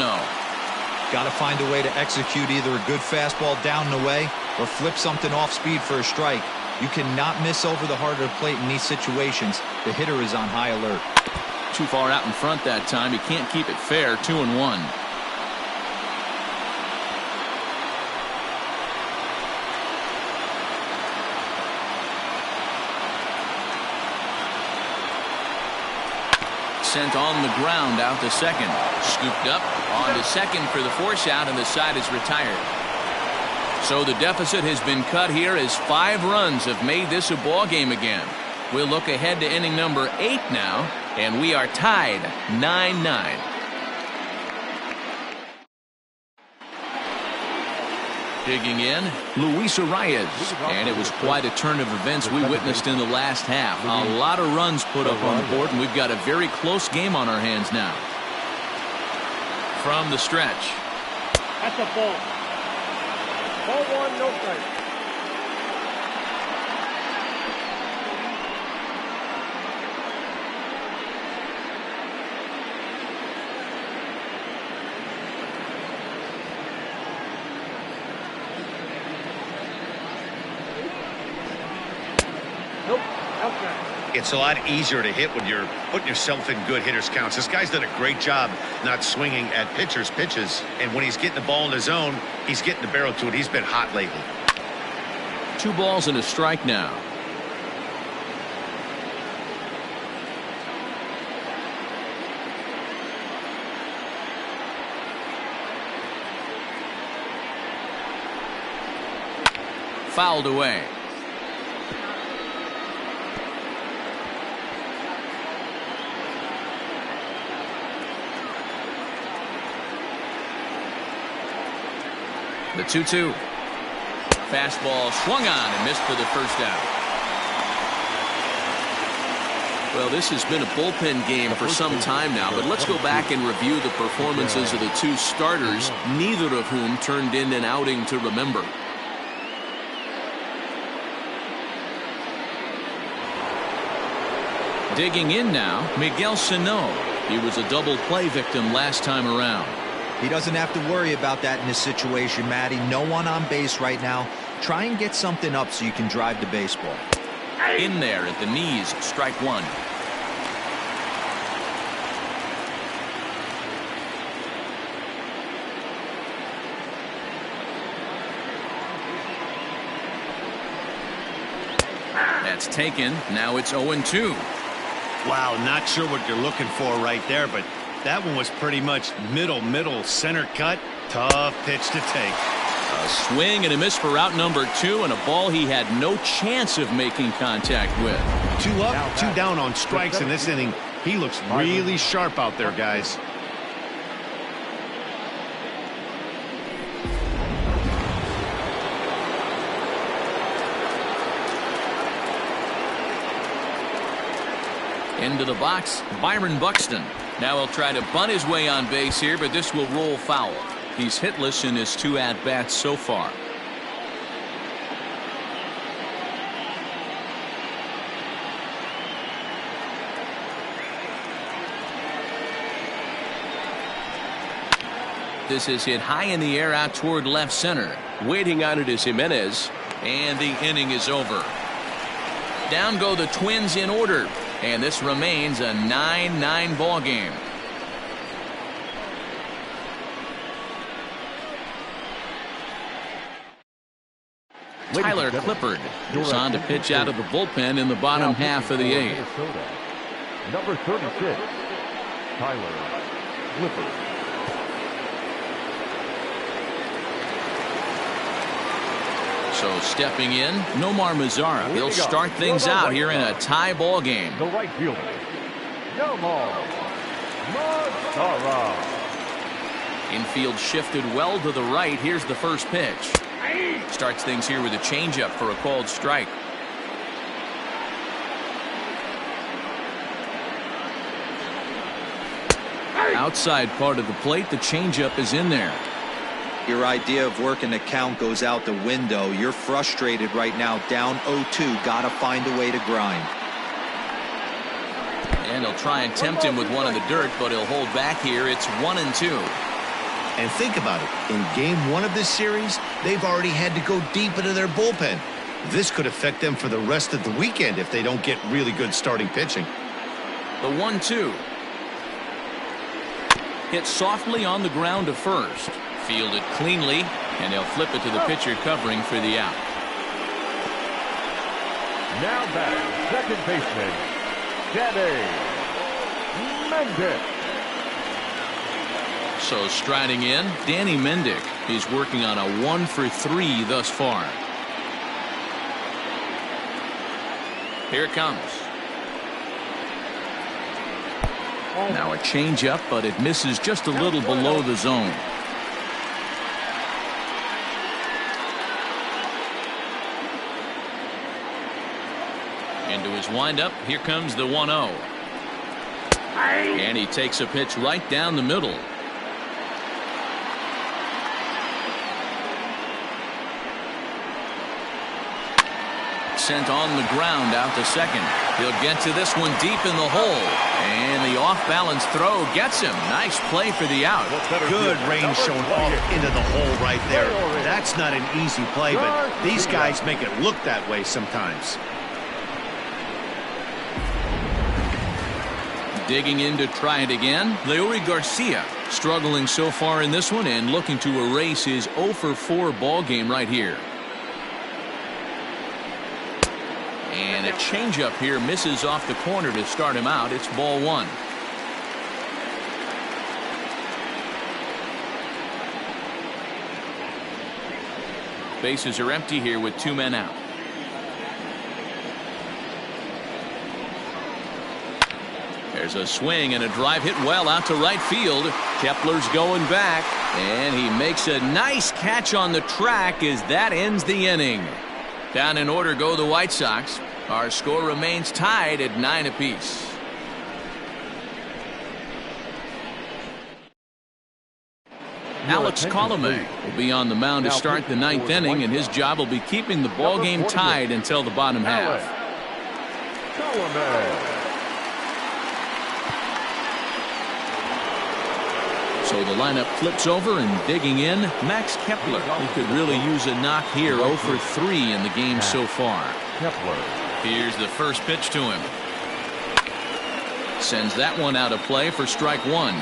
Got to find a way to execute either a good fastball down and away or flip something off speed for a strike. You cannot miss over the heart of the plate in these situations. The hitter is on high alert. Too far out in front that time. He can't keep it fair. 2-1. Sent on the ground out to second. Scooped up on to second for the force out, and the side is retired. So the deficit has been cut here as 5 runs have made this a ball game again. We'll look ahead to inning number 8 now, and we are tied 9-9. Digging in, Luis Arias. And it was quite a turn of events we witnessed in the last half. A lot of runs put up on the board, and we've got a very close game on our hands now. From the stretch. That's a ball. Ball 1, no strike. It's a lot easier to hit when you're putting yourself in good hitters counts. This guy's done a great job not swinging at pitchers' pitches. And when he's getting the ball in his zone, he's getting the barrel to it. He's been hot lately. 2 balls and a strike now. Fouled away. The 2-2. Fastball swung on and missed for the first out. Well, this has been a bullpen game for some time now, but let's go back and review the performances of the 2 starters, neither of whom turned in an outing to remember. Digging in now, Miguel Sano. He was a double play victim last time around. He doesn't have to worry about that in this situation, Matty. No one on base right now. Try and get something up so you can drive the baseball. In there at the knees, strike 1. That's taken. Now it's 0-2. Wow, not sure what you're looking for right there, but that one was pretty much middle center cut. Tough pitch to take. A swing and a miss for out number 2, and a ball he had no chance of making contact with. 2 up, 2 down on strikes in this inning. He looks really sharp out there, guys. Into the box, Byron Buxton. Now he'll try to bunt his way on base here, but this will roll foul. He's hitless in his 2 at-bats so far. This is hit high in the air out toward left center. Waiting on it is Jimenez. And the inning is over. Down go the Twins in order. And this remains a 9-9 ball game. Tyler Clippard is on to pitch out of the bullpen in the bottom half of the 8th. Number 36, Tyler Clippard. So stepping in, Nomar Mazara. He'll start things out here in a tie ball game. The right fielder, Nomar Mazara. Infield shifted well to the right. Here's the first pitch. Starts things here with a changeup for a called strike. Outside part of the plate, the changeup is in there. Your idea of working the count goes out the window. You're frustrated right now, down 0-2. Gotta find a way to grind. And he'll try and tempt him with one in the dirt, but he'll hold back here. It's 1-2. And think about it. In game 1 of this series, they've already had to go deep into their bullpen. This could affect them for the rest of the weekend if they don't get really good starting pitching. The 1-2. Hit softly on the ground to first. Fielded cleanly, and they'll flip it to the pitcher covering for the out. Now back, second baseman, Danny Mendick. So striding in, Danny Mendick. He's working on a 1-for-3 thus far. Here it comes. Now a changeup, but it misses just a little below the zone. Into his windup. Here comes the 1-0. And he takes a pitch right down the middle. Sent on the ground out to second. He'll get to this one deep in the hole. And the off-balance throw gets him. Nice play for the out. Good range shown off into the hole right there. That's not an easy play, but these guys make it look that way sometimes. Digging in to try it again. Leury Garcia struggling so far in this one and looking to erase his 0 for 4 ball game right here. And a changeup here misses off the corner to start him out. It's ball 1. Bases are empty here with 2 men out. There's a swing and a drive hit well out to right field. Kepler's going back, and he makes a nice catch on the track as that ends the inning. Down in order go the White Sox. Our score remains tied at 9 apiece. Alex Colomé will be on the mound to start the 9th inning, and his job will be keeping the ball game tied until the bottom half. So the lineup flips over, and digging in, Max Kepler. He could really use a knock here. 0 for 3 in the game so far. Here's the first pitch to him. Sends that one out of play for strike 1.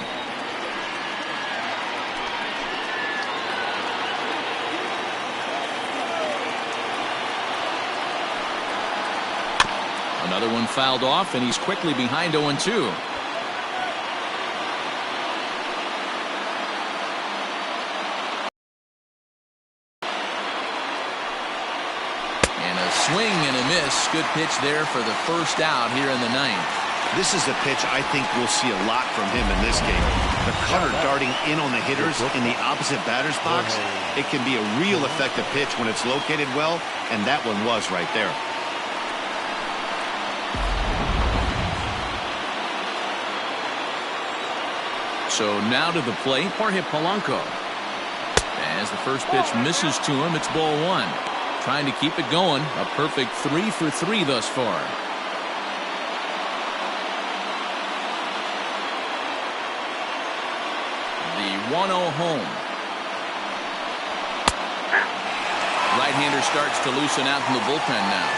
Another one fouled off, and he's quickly behind 0-2. Swing and a miss. Good pitch there for the first out here in the 9th. This is a pitch I think we'll see a lot from him in this game. The cutter darting in on the hitters in the opposite batter's box. It can be a real effective pitch when it's located well, and that one was right there. So now to the plate, Jorge Polanco. As the first pitch misses to him, it's ball 1. Trying to keep it going. A perfect 3 for 3 thus far. The 1-0 home. Right-hander starts to loosen out in the bullpen now.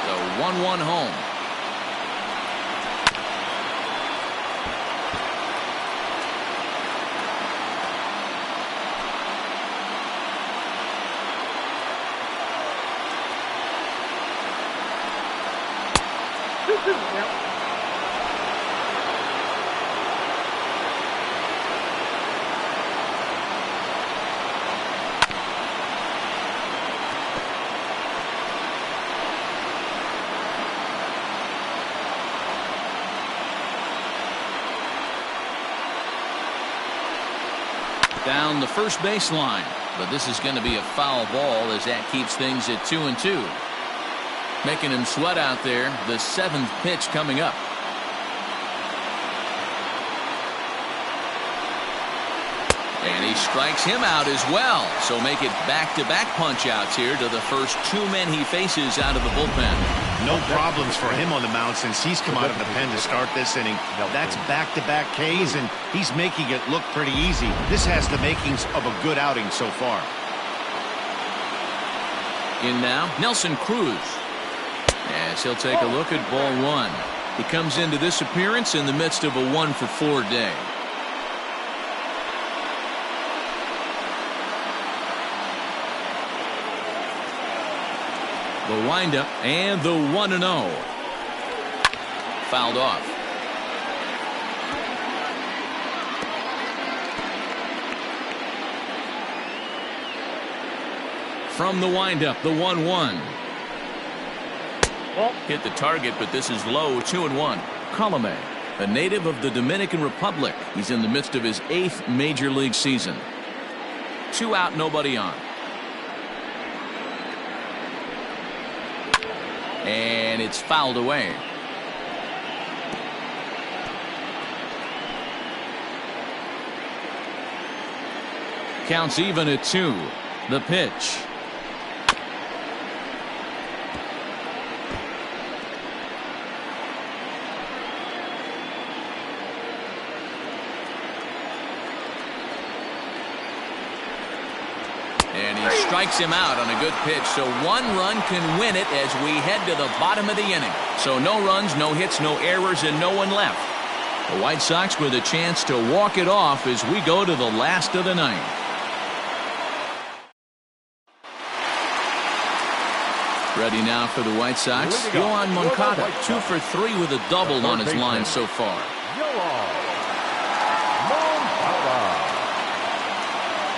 The 1-1 home. Down the first baseline, but this is going to be a foul ball as that keeps things at 2-2. Making him sweat out there. The 7th pitch coming up. And he strikes him out as well. So make it back-to-back punch-outs here to the first 2 men he faces out of the bullpen. No problems for him on the mound since he's come out of the pen to start this inning. That's back-to-back Ks, and he's making it look pretty easy. This has the makings of a good outing so far. In now, Nelson Cruz. As he'll take a look at ball 1. He comes into this appearance in the midst of a 1 for 4 day. The windup and the 1-0. Fouled off. From the windup, the 1-1. Hit the target, but this is low. 2-1. Colomé. a native of the Dominican Republic. He's in the midst of his 8th major league season. 2 out, nobody on. And it's fouled away. Counts even at 2. The pitch. And he strikes him out on a good pitch. So 1 run can win it as we head to the bottom of the inning. So no runs, no hits, no errors, and no one left. The White Sox with a chance to walk it off as we go to the last of the 9th. Ready now for the White Sox. Yohan Moncada, 2 for 3 with a double on his line so far.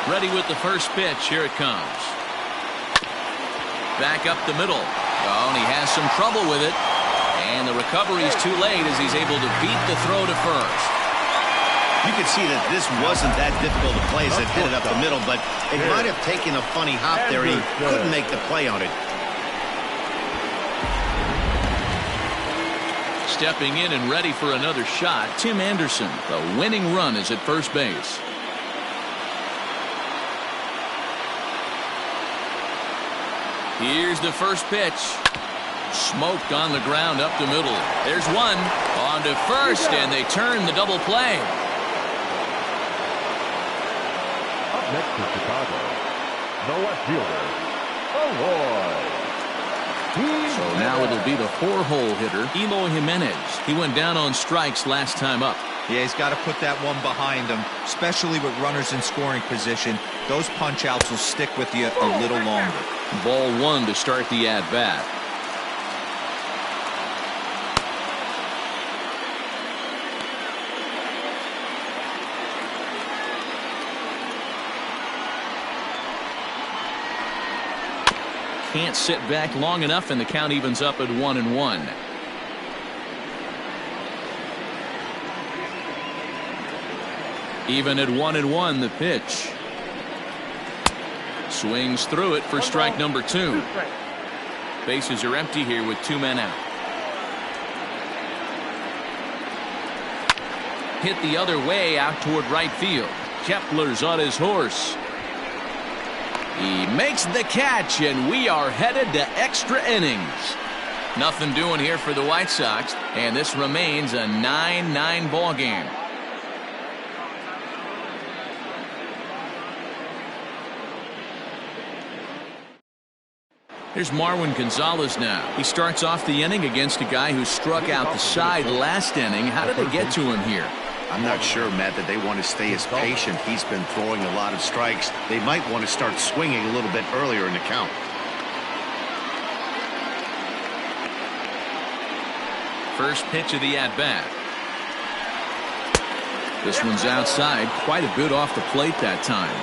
Ready with the first pitch. Here it comes. Back up the middle. Oh, and he has some trouble with it. And the recovery is too late as he's able to beat the throw to first. You can see that this wasn't that difficult to play as it hit it up the middle, but it might have taken a funny hop there. He couldn't make the play on it. Stepping in and ready for another shot, Tim Anderson. The winning run is at first base. Here's the first pitch. Smoked on the ground up the middle. There's one. On to first, and they turn the double play. Up next to Chicago, the left fielder, Aloy. So now it'll be the 4-hole hitter, Eloy Jimenez. He went down on strikes last time up. Yeah, he's got to put that one behind him, especially with runners in scoring position. Those punch-outs will stick with you a little longer. Ball 1 to start the at-bat. Can't sit back long enough, and the count evens up at 1-1. Even at 1-1, the pitch. Swings through it for strike number 2. Bases are empty here with 2 men out. Hit the other way out toward right field. Kepler's on his horse. He makes the catch, and we are headed to extra innings. Nothing doing here for the White Sox, and this remains a 9-9 ball game. Here's Marwin Gonzalez now. He starts off the inning against a guy who struck out the side last inning. How did they get to him here? I'm not sure, Matt, that they want to stay as patient. He's been throwing a lot of strikes. They might want to start swinging a little bit earlier in the count. First pitch of the at-bat. This one's outside, quite a bit off the plate that time.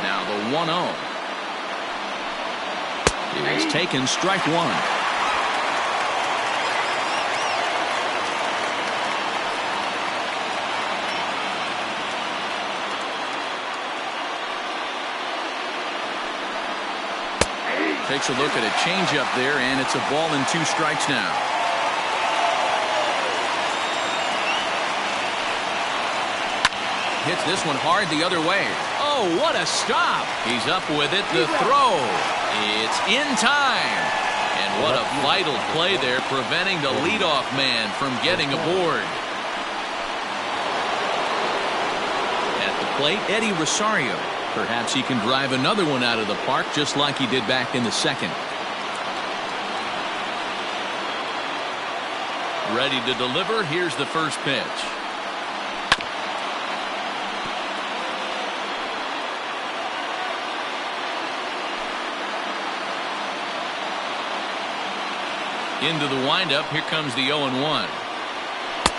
Now the 1-0. It is taken, strike 1. Takes a look at a changeup there, and it's a ball and 2 strikes now. Hits this one hard the other way. Oh, what a stop. He's up with it. The throw. It's in time. And what a vital play there, preventing the leadoff man from getting aboard. At the plate, Eddie Rosario. Perhaps he can drive another one out of the park just like he did back in the second. Ready to deliver. Here's the first pitch. Into the windup. Here comes the 0-1.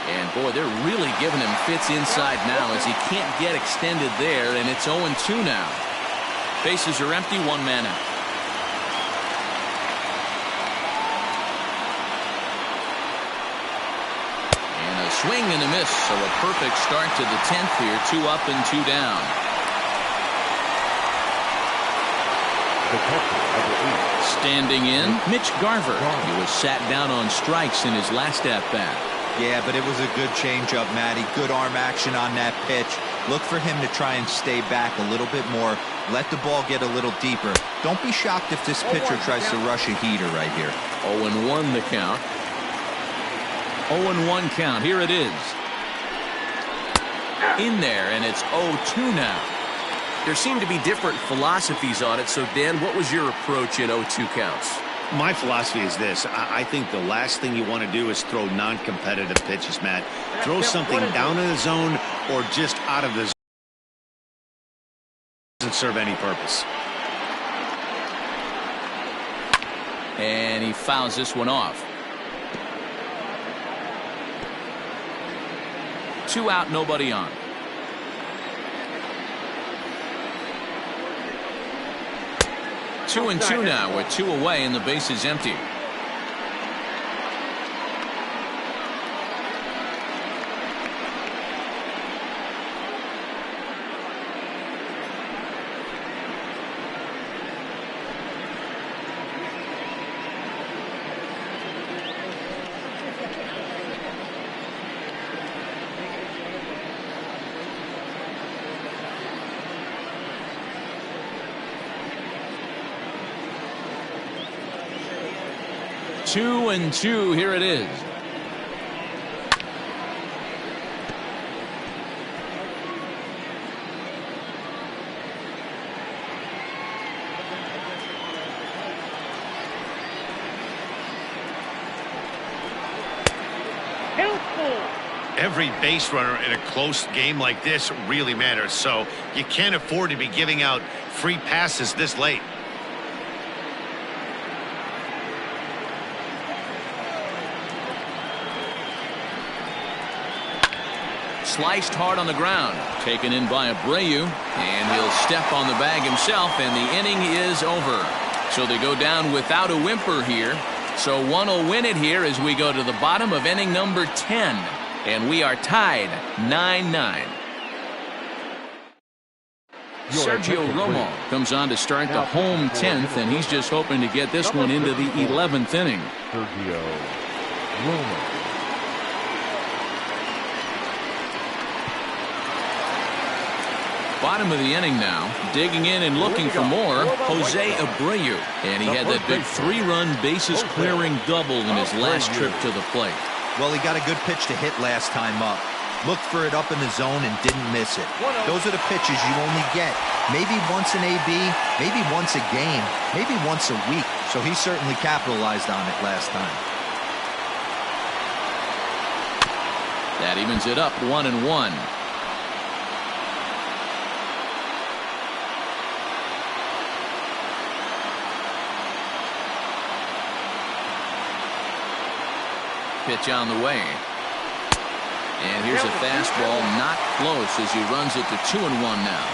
And boy, they're really giving him fits inside now as he can't get extended there, and it's 0-2 now. Bases are empty, one man out. And a swing and a miss, so a perfect start to the 10th here. 2 up and 2 down. Standing in, Mitch Garver. He was sat down on strikes in his last at-bat. Yeah, but it was a good changeup, Matty. Good arm action on that pitch. Look for him to try and stay back a little bit more. Let the ball get a little deeper. Don't be shocked if this pitcher tries to rush a heater right here. 0-1 the count. 0-1 count. Here it is. In there, and it's 0-2 now. There seem to be different philosophies on it. So, Dan, what was your approach in 0-2 counts? My philosophy is this. I think the last thing you want to do is throw non-competitive pitches, Matt. Throw something down in the zone or just out of the zone. Doesn't serve any purpose. And he fouls this one off. 2 out, nobody on. 2-2 now with 2 away and the base is empty. Two and two, here it is. Every base runner in a close game like this really matters, so you can't afford to be giving out free passes this late. Sliced hard on the ground, taken in by Abreu, and he'll step on the bag himself, and the inning is over. So they go down without a whimper here. So one will win it here as we go to the bottom of inning number 10, and we are tied 9-9. Sergio Romo comes on to start the home 10th, and he's just hoping to get this one into the 11th inning. Sergio Romo. Bottom of the inning now, digging in and looking for more, Jose Abreu. And he had that big 3-run bases clearing double in his last trip to the plate. Well, he got a good pitch to hit last time up. Looked for it up in the zone and didn't miss it. Those are the pitches you only get maybe once an AB, maybe once a game, maybe once a week. So he certainly capitalized on it last time. That evens it up 1-1. Pitch on the way. And here's a fastball, not close, as he runs it to 2-1 now.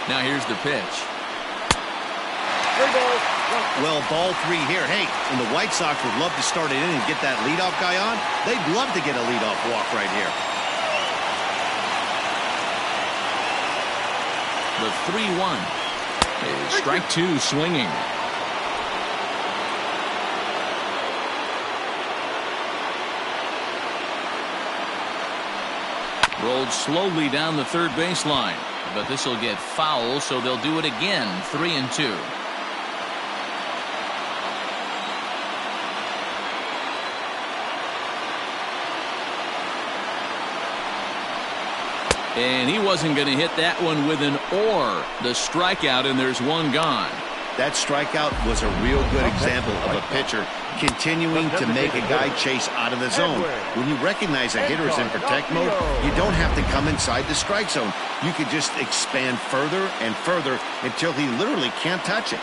Now here's the pitch. Well, ball 3 here. Hey, and the White Sox would love to start it in and get that leadoff guy on. They'd love to get a leadoff walk right here. The 3-1 is strike 2 swinging. Rolled slowly down the third baseline, but this will get foul, so they'll do it again. 3-2. And he wasn't going to hit that one with an or. The strikeout, and there's one gone. That strikeout was a real good example of a pitcher continuing to make a guy chase out of the zone. When you recognize a hitter is in protect mode, you don't have to come inside the strike zone. You can just expand further and further until he literally can't touch it.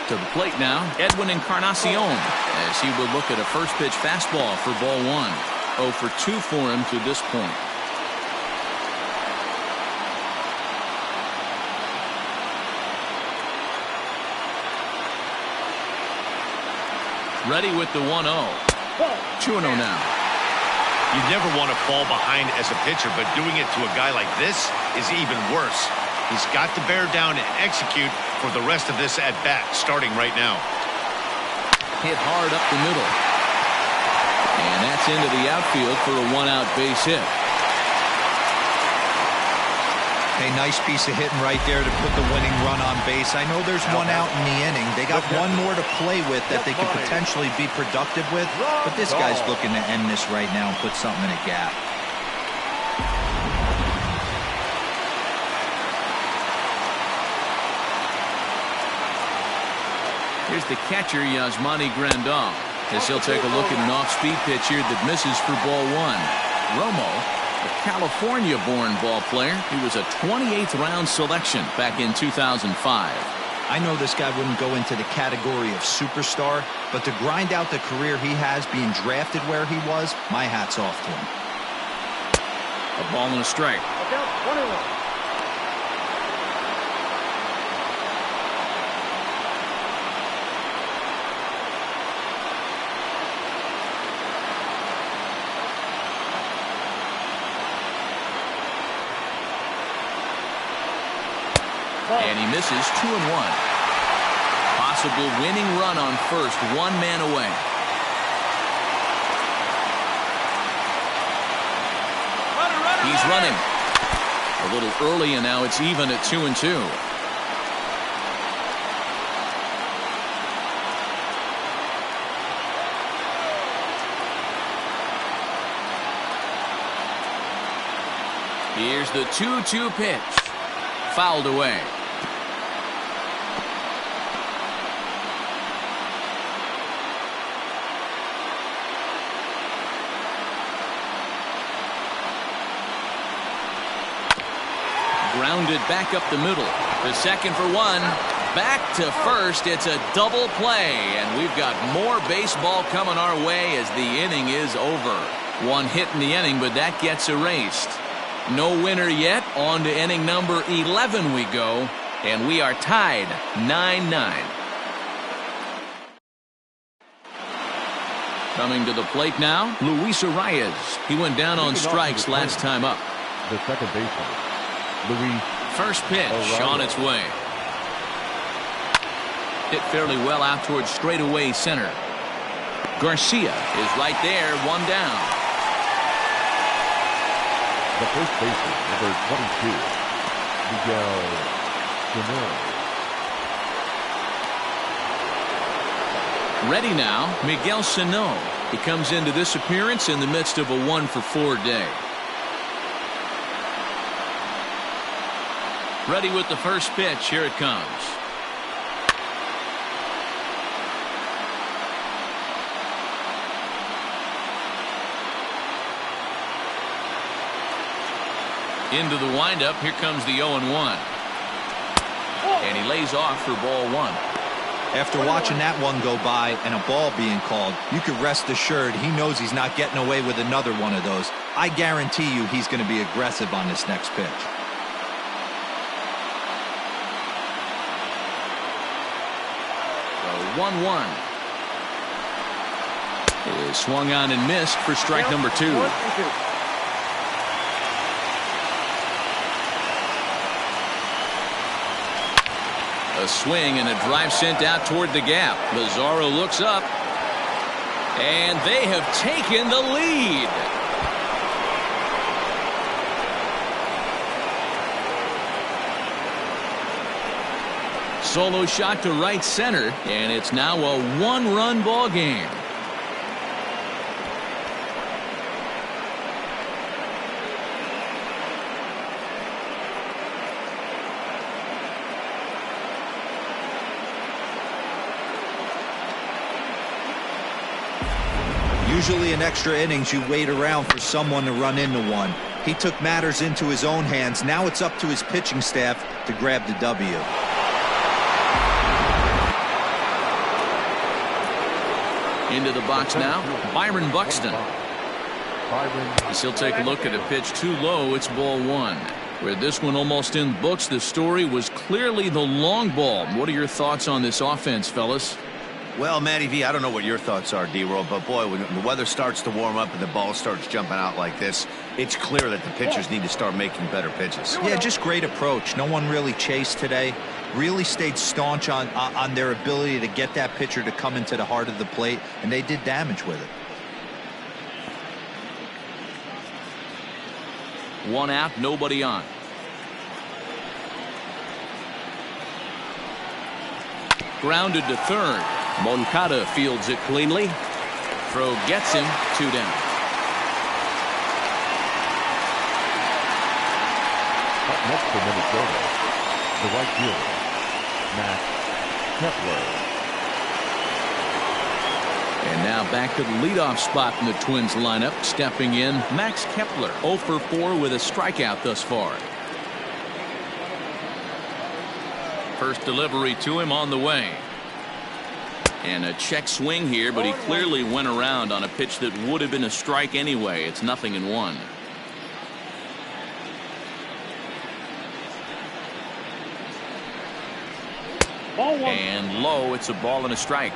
To the plate now, Edwin Encarnacion, as he will look at a first pitch fastball for ball 1. 0 for 2 for him to this point. Ready with the 1-0. 2-0 now. You never want to fall behind as a pitcher, but doing it to a guy like this is even worse. He's got to bear down and execute for the rest of this at-bat, starting right now. Hit hard up the middle. And that's into the outfield for a 1-out base hit. A nice piece of hitting right there to put the winning run on base. I know there's 1 out in the inning. They got 1 more to play with that they could potentially be productive with. But this guy's looking to end this right now and put something in a gap. Here's the catcher, Yasmani Grandal, as he'll take a look at an off-speed pitch here that misses for ball 1. Romo, a California-born ball player. He was a 28th round selection back in 2005. I know this guy wouldn't go into the category of superstar, but to grind out the career he has being drafted where he was, my hat's off to him. A ball and a strike. And he misses 2-1. Possible winning run on first, 1 man away. He's running. A little early, and now it's even at 2-2. Here's the 2-2 pitch. Fouled away. Grounded back up the middle. The second for 1. Back to first. It's a double play, and we've got more baseball coming our way as the inning is over. 1 hit in the inning, but that gets erased. No winner yet. On to inning number 11 we go, and we are tied 9-9. Coming to the plate now, Luis Arias. He went down on strikes last time up. The second baseman, Luis. First pitch on its way. Hit fairly well out towards straightaway center. Garcia is right there, 1 down. The first baseman, number 22, Miguel Sano. Ready now, Miguel Sano. He comes into this appearance in the midst of a 1-for-4 day. Ready with the first pitch. Here it comes. Into the windup. Here comes the 0-1. And he lays off for ball 1. After watching that one go by and a ball being called, you can rest assured he knows he's not getting away with another one of those. I guarantee you he's going to be aggressive on this next pitch. The 1-1 is swung on and missed for strike number 2. A swing and a drive sent out toward the gap. Lazaro looks up, and they have taken the lead. Solo shot to right center, and it's now a 1-run ball game. Usually in extra innings, you wait around for someone to run into one. He took matters into his own hands. Now it's up to his pitching staff to grab the W. Into the box now, Byron Buxton. As he'll take a look at a pitch too low, it's ball one. With this one almost in the books, the story was clearly the long ball. What are your thoughts on this offense, fellas? Well, Matty V, I don't know what your thoughts are, D-Roll, but boy, when the weather starts to warm up and the ball starts jumping out like this, it's clear that the pitchers need to start making better pitches. Yeah, just great approach. No one really chased today. Really stayed staunch on their ability to get that pitcher to come into the heart of the plate, and they did damage with it. One out, nobody on. Grounded to third. Moncada fields it cleanly. Throw gets him, 2 down. Up next for Minnesota, the right fielder, Matt Kepler. And now back to the leadoff spot in the Twins lineup. Stepping in, Max Kepler, 0 for 4 with a strikeout thus far. First delivery to him on the way. And a check swing here, but he clearly went around on a pitch that would have been a strike anyway. It's 0-1. And low, it's a ball and a strike.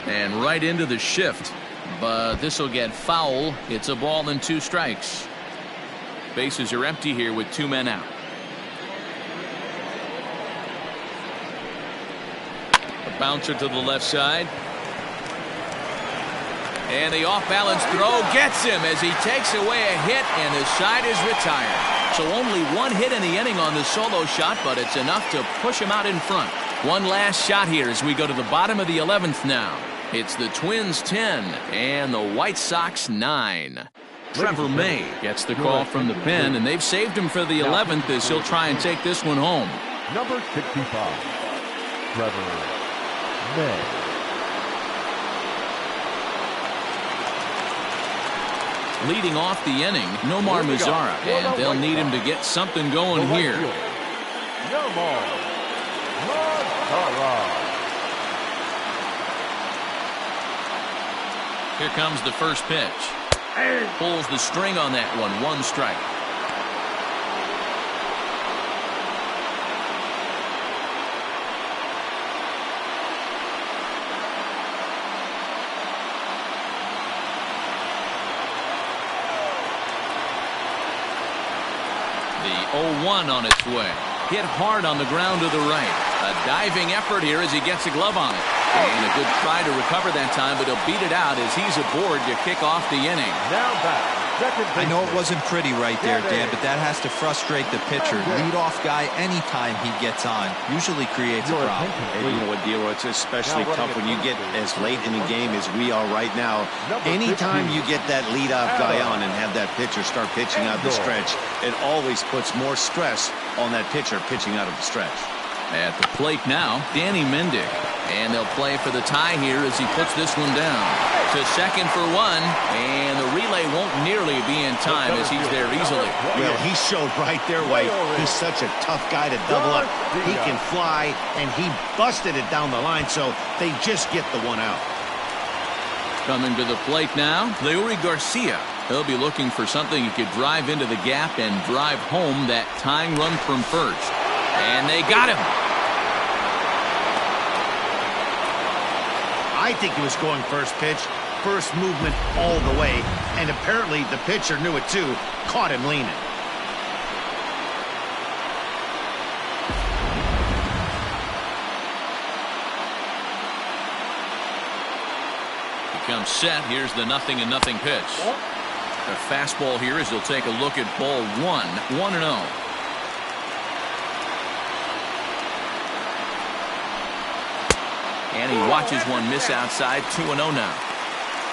And right into the shift, but this will get foul. It's a ball and 2 strikes. Bases are empty here with 2 men out. A bouncer to the left side. And the off-balance throw gets him as he takes away a hit, and his side is retired. So only 1 hit in the inning on the solo shot, but it's enough to push him out in front. One last shot here as we go to the bottom of the 11th now. It's the Twins 10 and the White Sox 9. Trevor May gets the call from the pen, and they've saved him for the 11th as he'll try and take this one home. Number 65, Trevor May. Leading off the inning, Nomar Mazara, and they'll need him to get something going here. Nomar Mazara. Here comes the first pitch. Pulls the string on that one. 1 strike. The 0-1 on its way. Hit hard on the ground to the right. A diving effort here as he gets a glove on it. And a good try to recover that time, but he'll beat it out as he's aboard to kick off the inning. Now back. I know it wasn't pretty right there, Dan, but that has to frustrate the pitcher. Leadoff guy, anytime he gets on, usually creates a problem. And you know what, D'Lo, it's especially tough when you get as late in the game as we are right now. Anytime you get that leadoff guy on and have that pitcher start pitching out the stretch, it always puts more stress on that pitcher pitching out of the stretch. At the plate now, Danny Mendick. And they'll play for the tie here as he puts this one down. To second for 1, and the relay won't nearly be in time as he's there easily. Well, he showed right there why he's such a tough guy to double up. He can fly, and he busted it down the line, so they just get the 1 out. Coming to the plate now, Leury Garcia. He'll be looking for something he could drive into the gap and drive home that tying run from first. And they got him. I think he was going first pitch, first movement all the way, and apparently the pitcher knew it too, caught him leaning. He comes set. Here's the 0-0 pitch. A fastball here as he'll take a look at ball 1, 1-0. And he watches one miss outside. 2-0 now.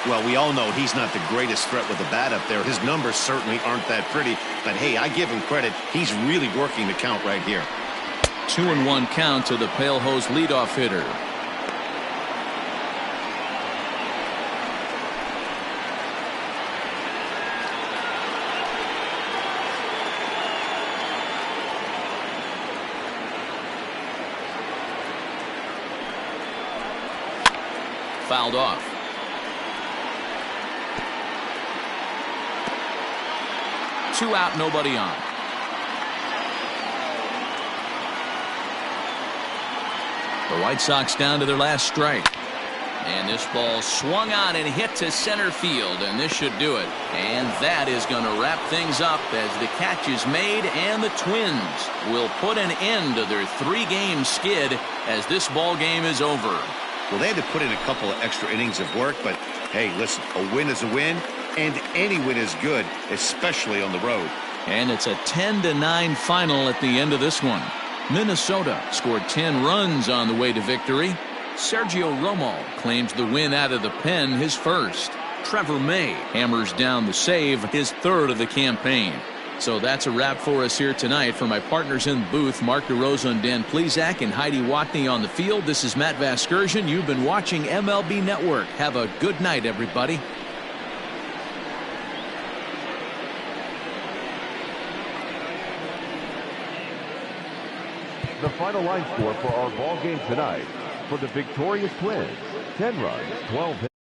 Well, we all know he's not the greatest threat with the bat up there. His numbers certainly aren't that pretty. But, hey, I give him credit. He's really working the count right here. 2-1 count to the Pale Hose leadoff hitter. fouled off. Two out, nobody on. The White Sox down to their last strike. And this ball swung on and hit to center field, and this should do it. And that is going to wrap things up as the catch is made, and the Twins will put an end to their 3-game skid as this ball game is over. Well, they had to put in a couple of extra innings of work, but hey, listen, a win is a win, and any win is good, especially on the road. And it's a 10-9 final at the end of this one. Minnesota scored 10 runs on the way to victory. Sergio Romo claims the win out of the pen, his first. Trevor May hammers down the save, his third of the campaign. So that's a wrap for us here tonight. For my partners in the booth, Mark DeRosa and Dan Plesac, and Heidi Watney on the field, this is Matt Vasgersian. You've been watching MLB Network. Have a good night, everybody. The final line score for our ball game tonight. For the victorious Twins, 10 runs, 12 hits.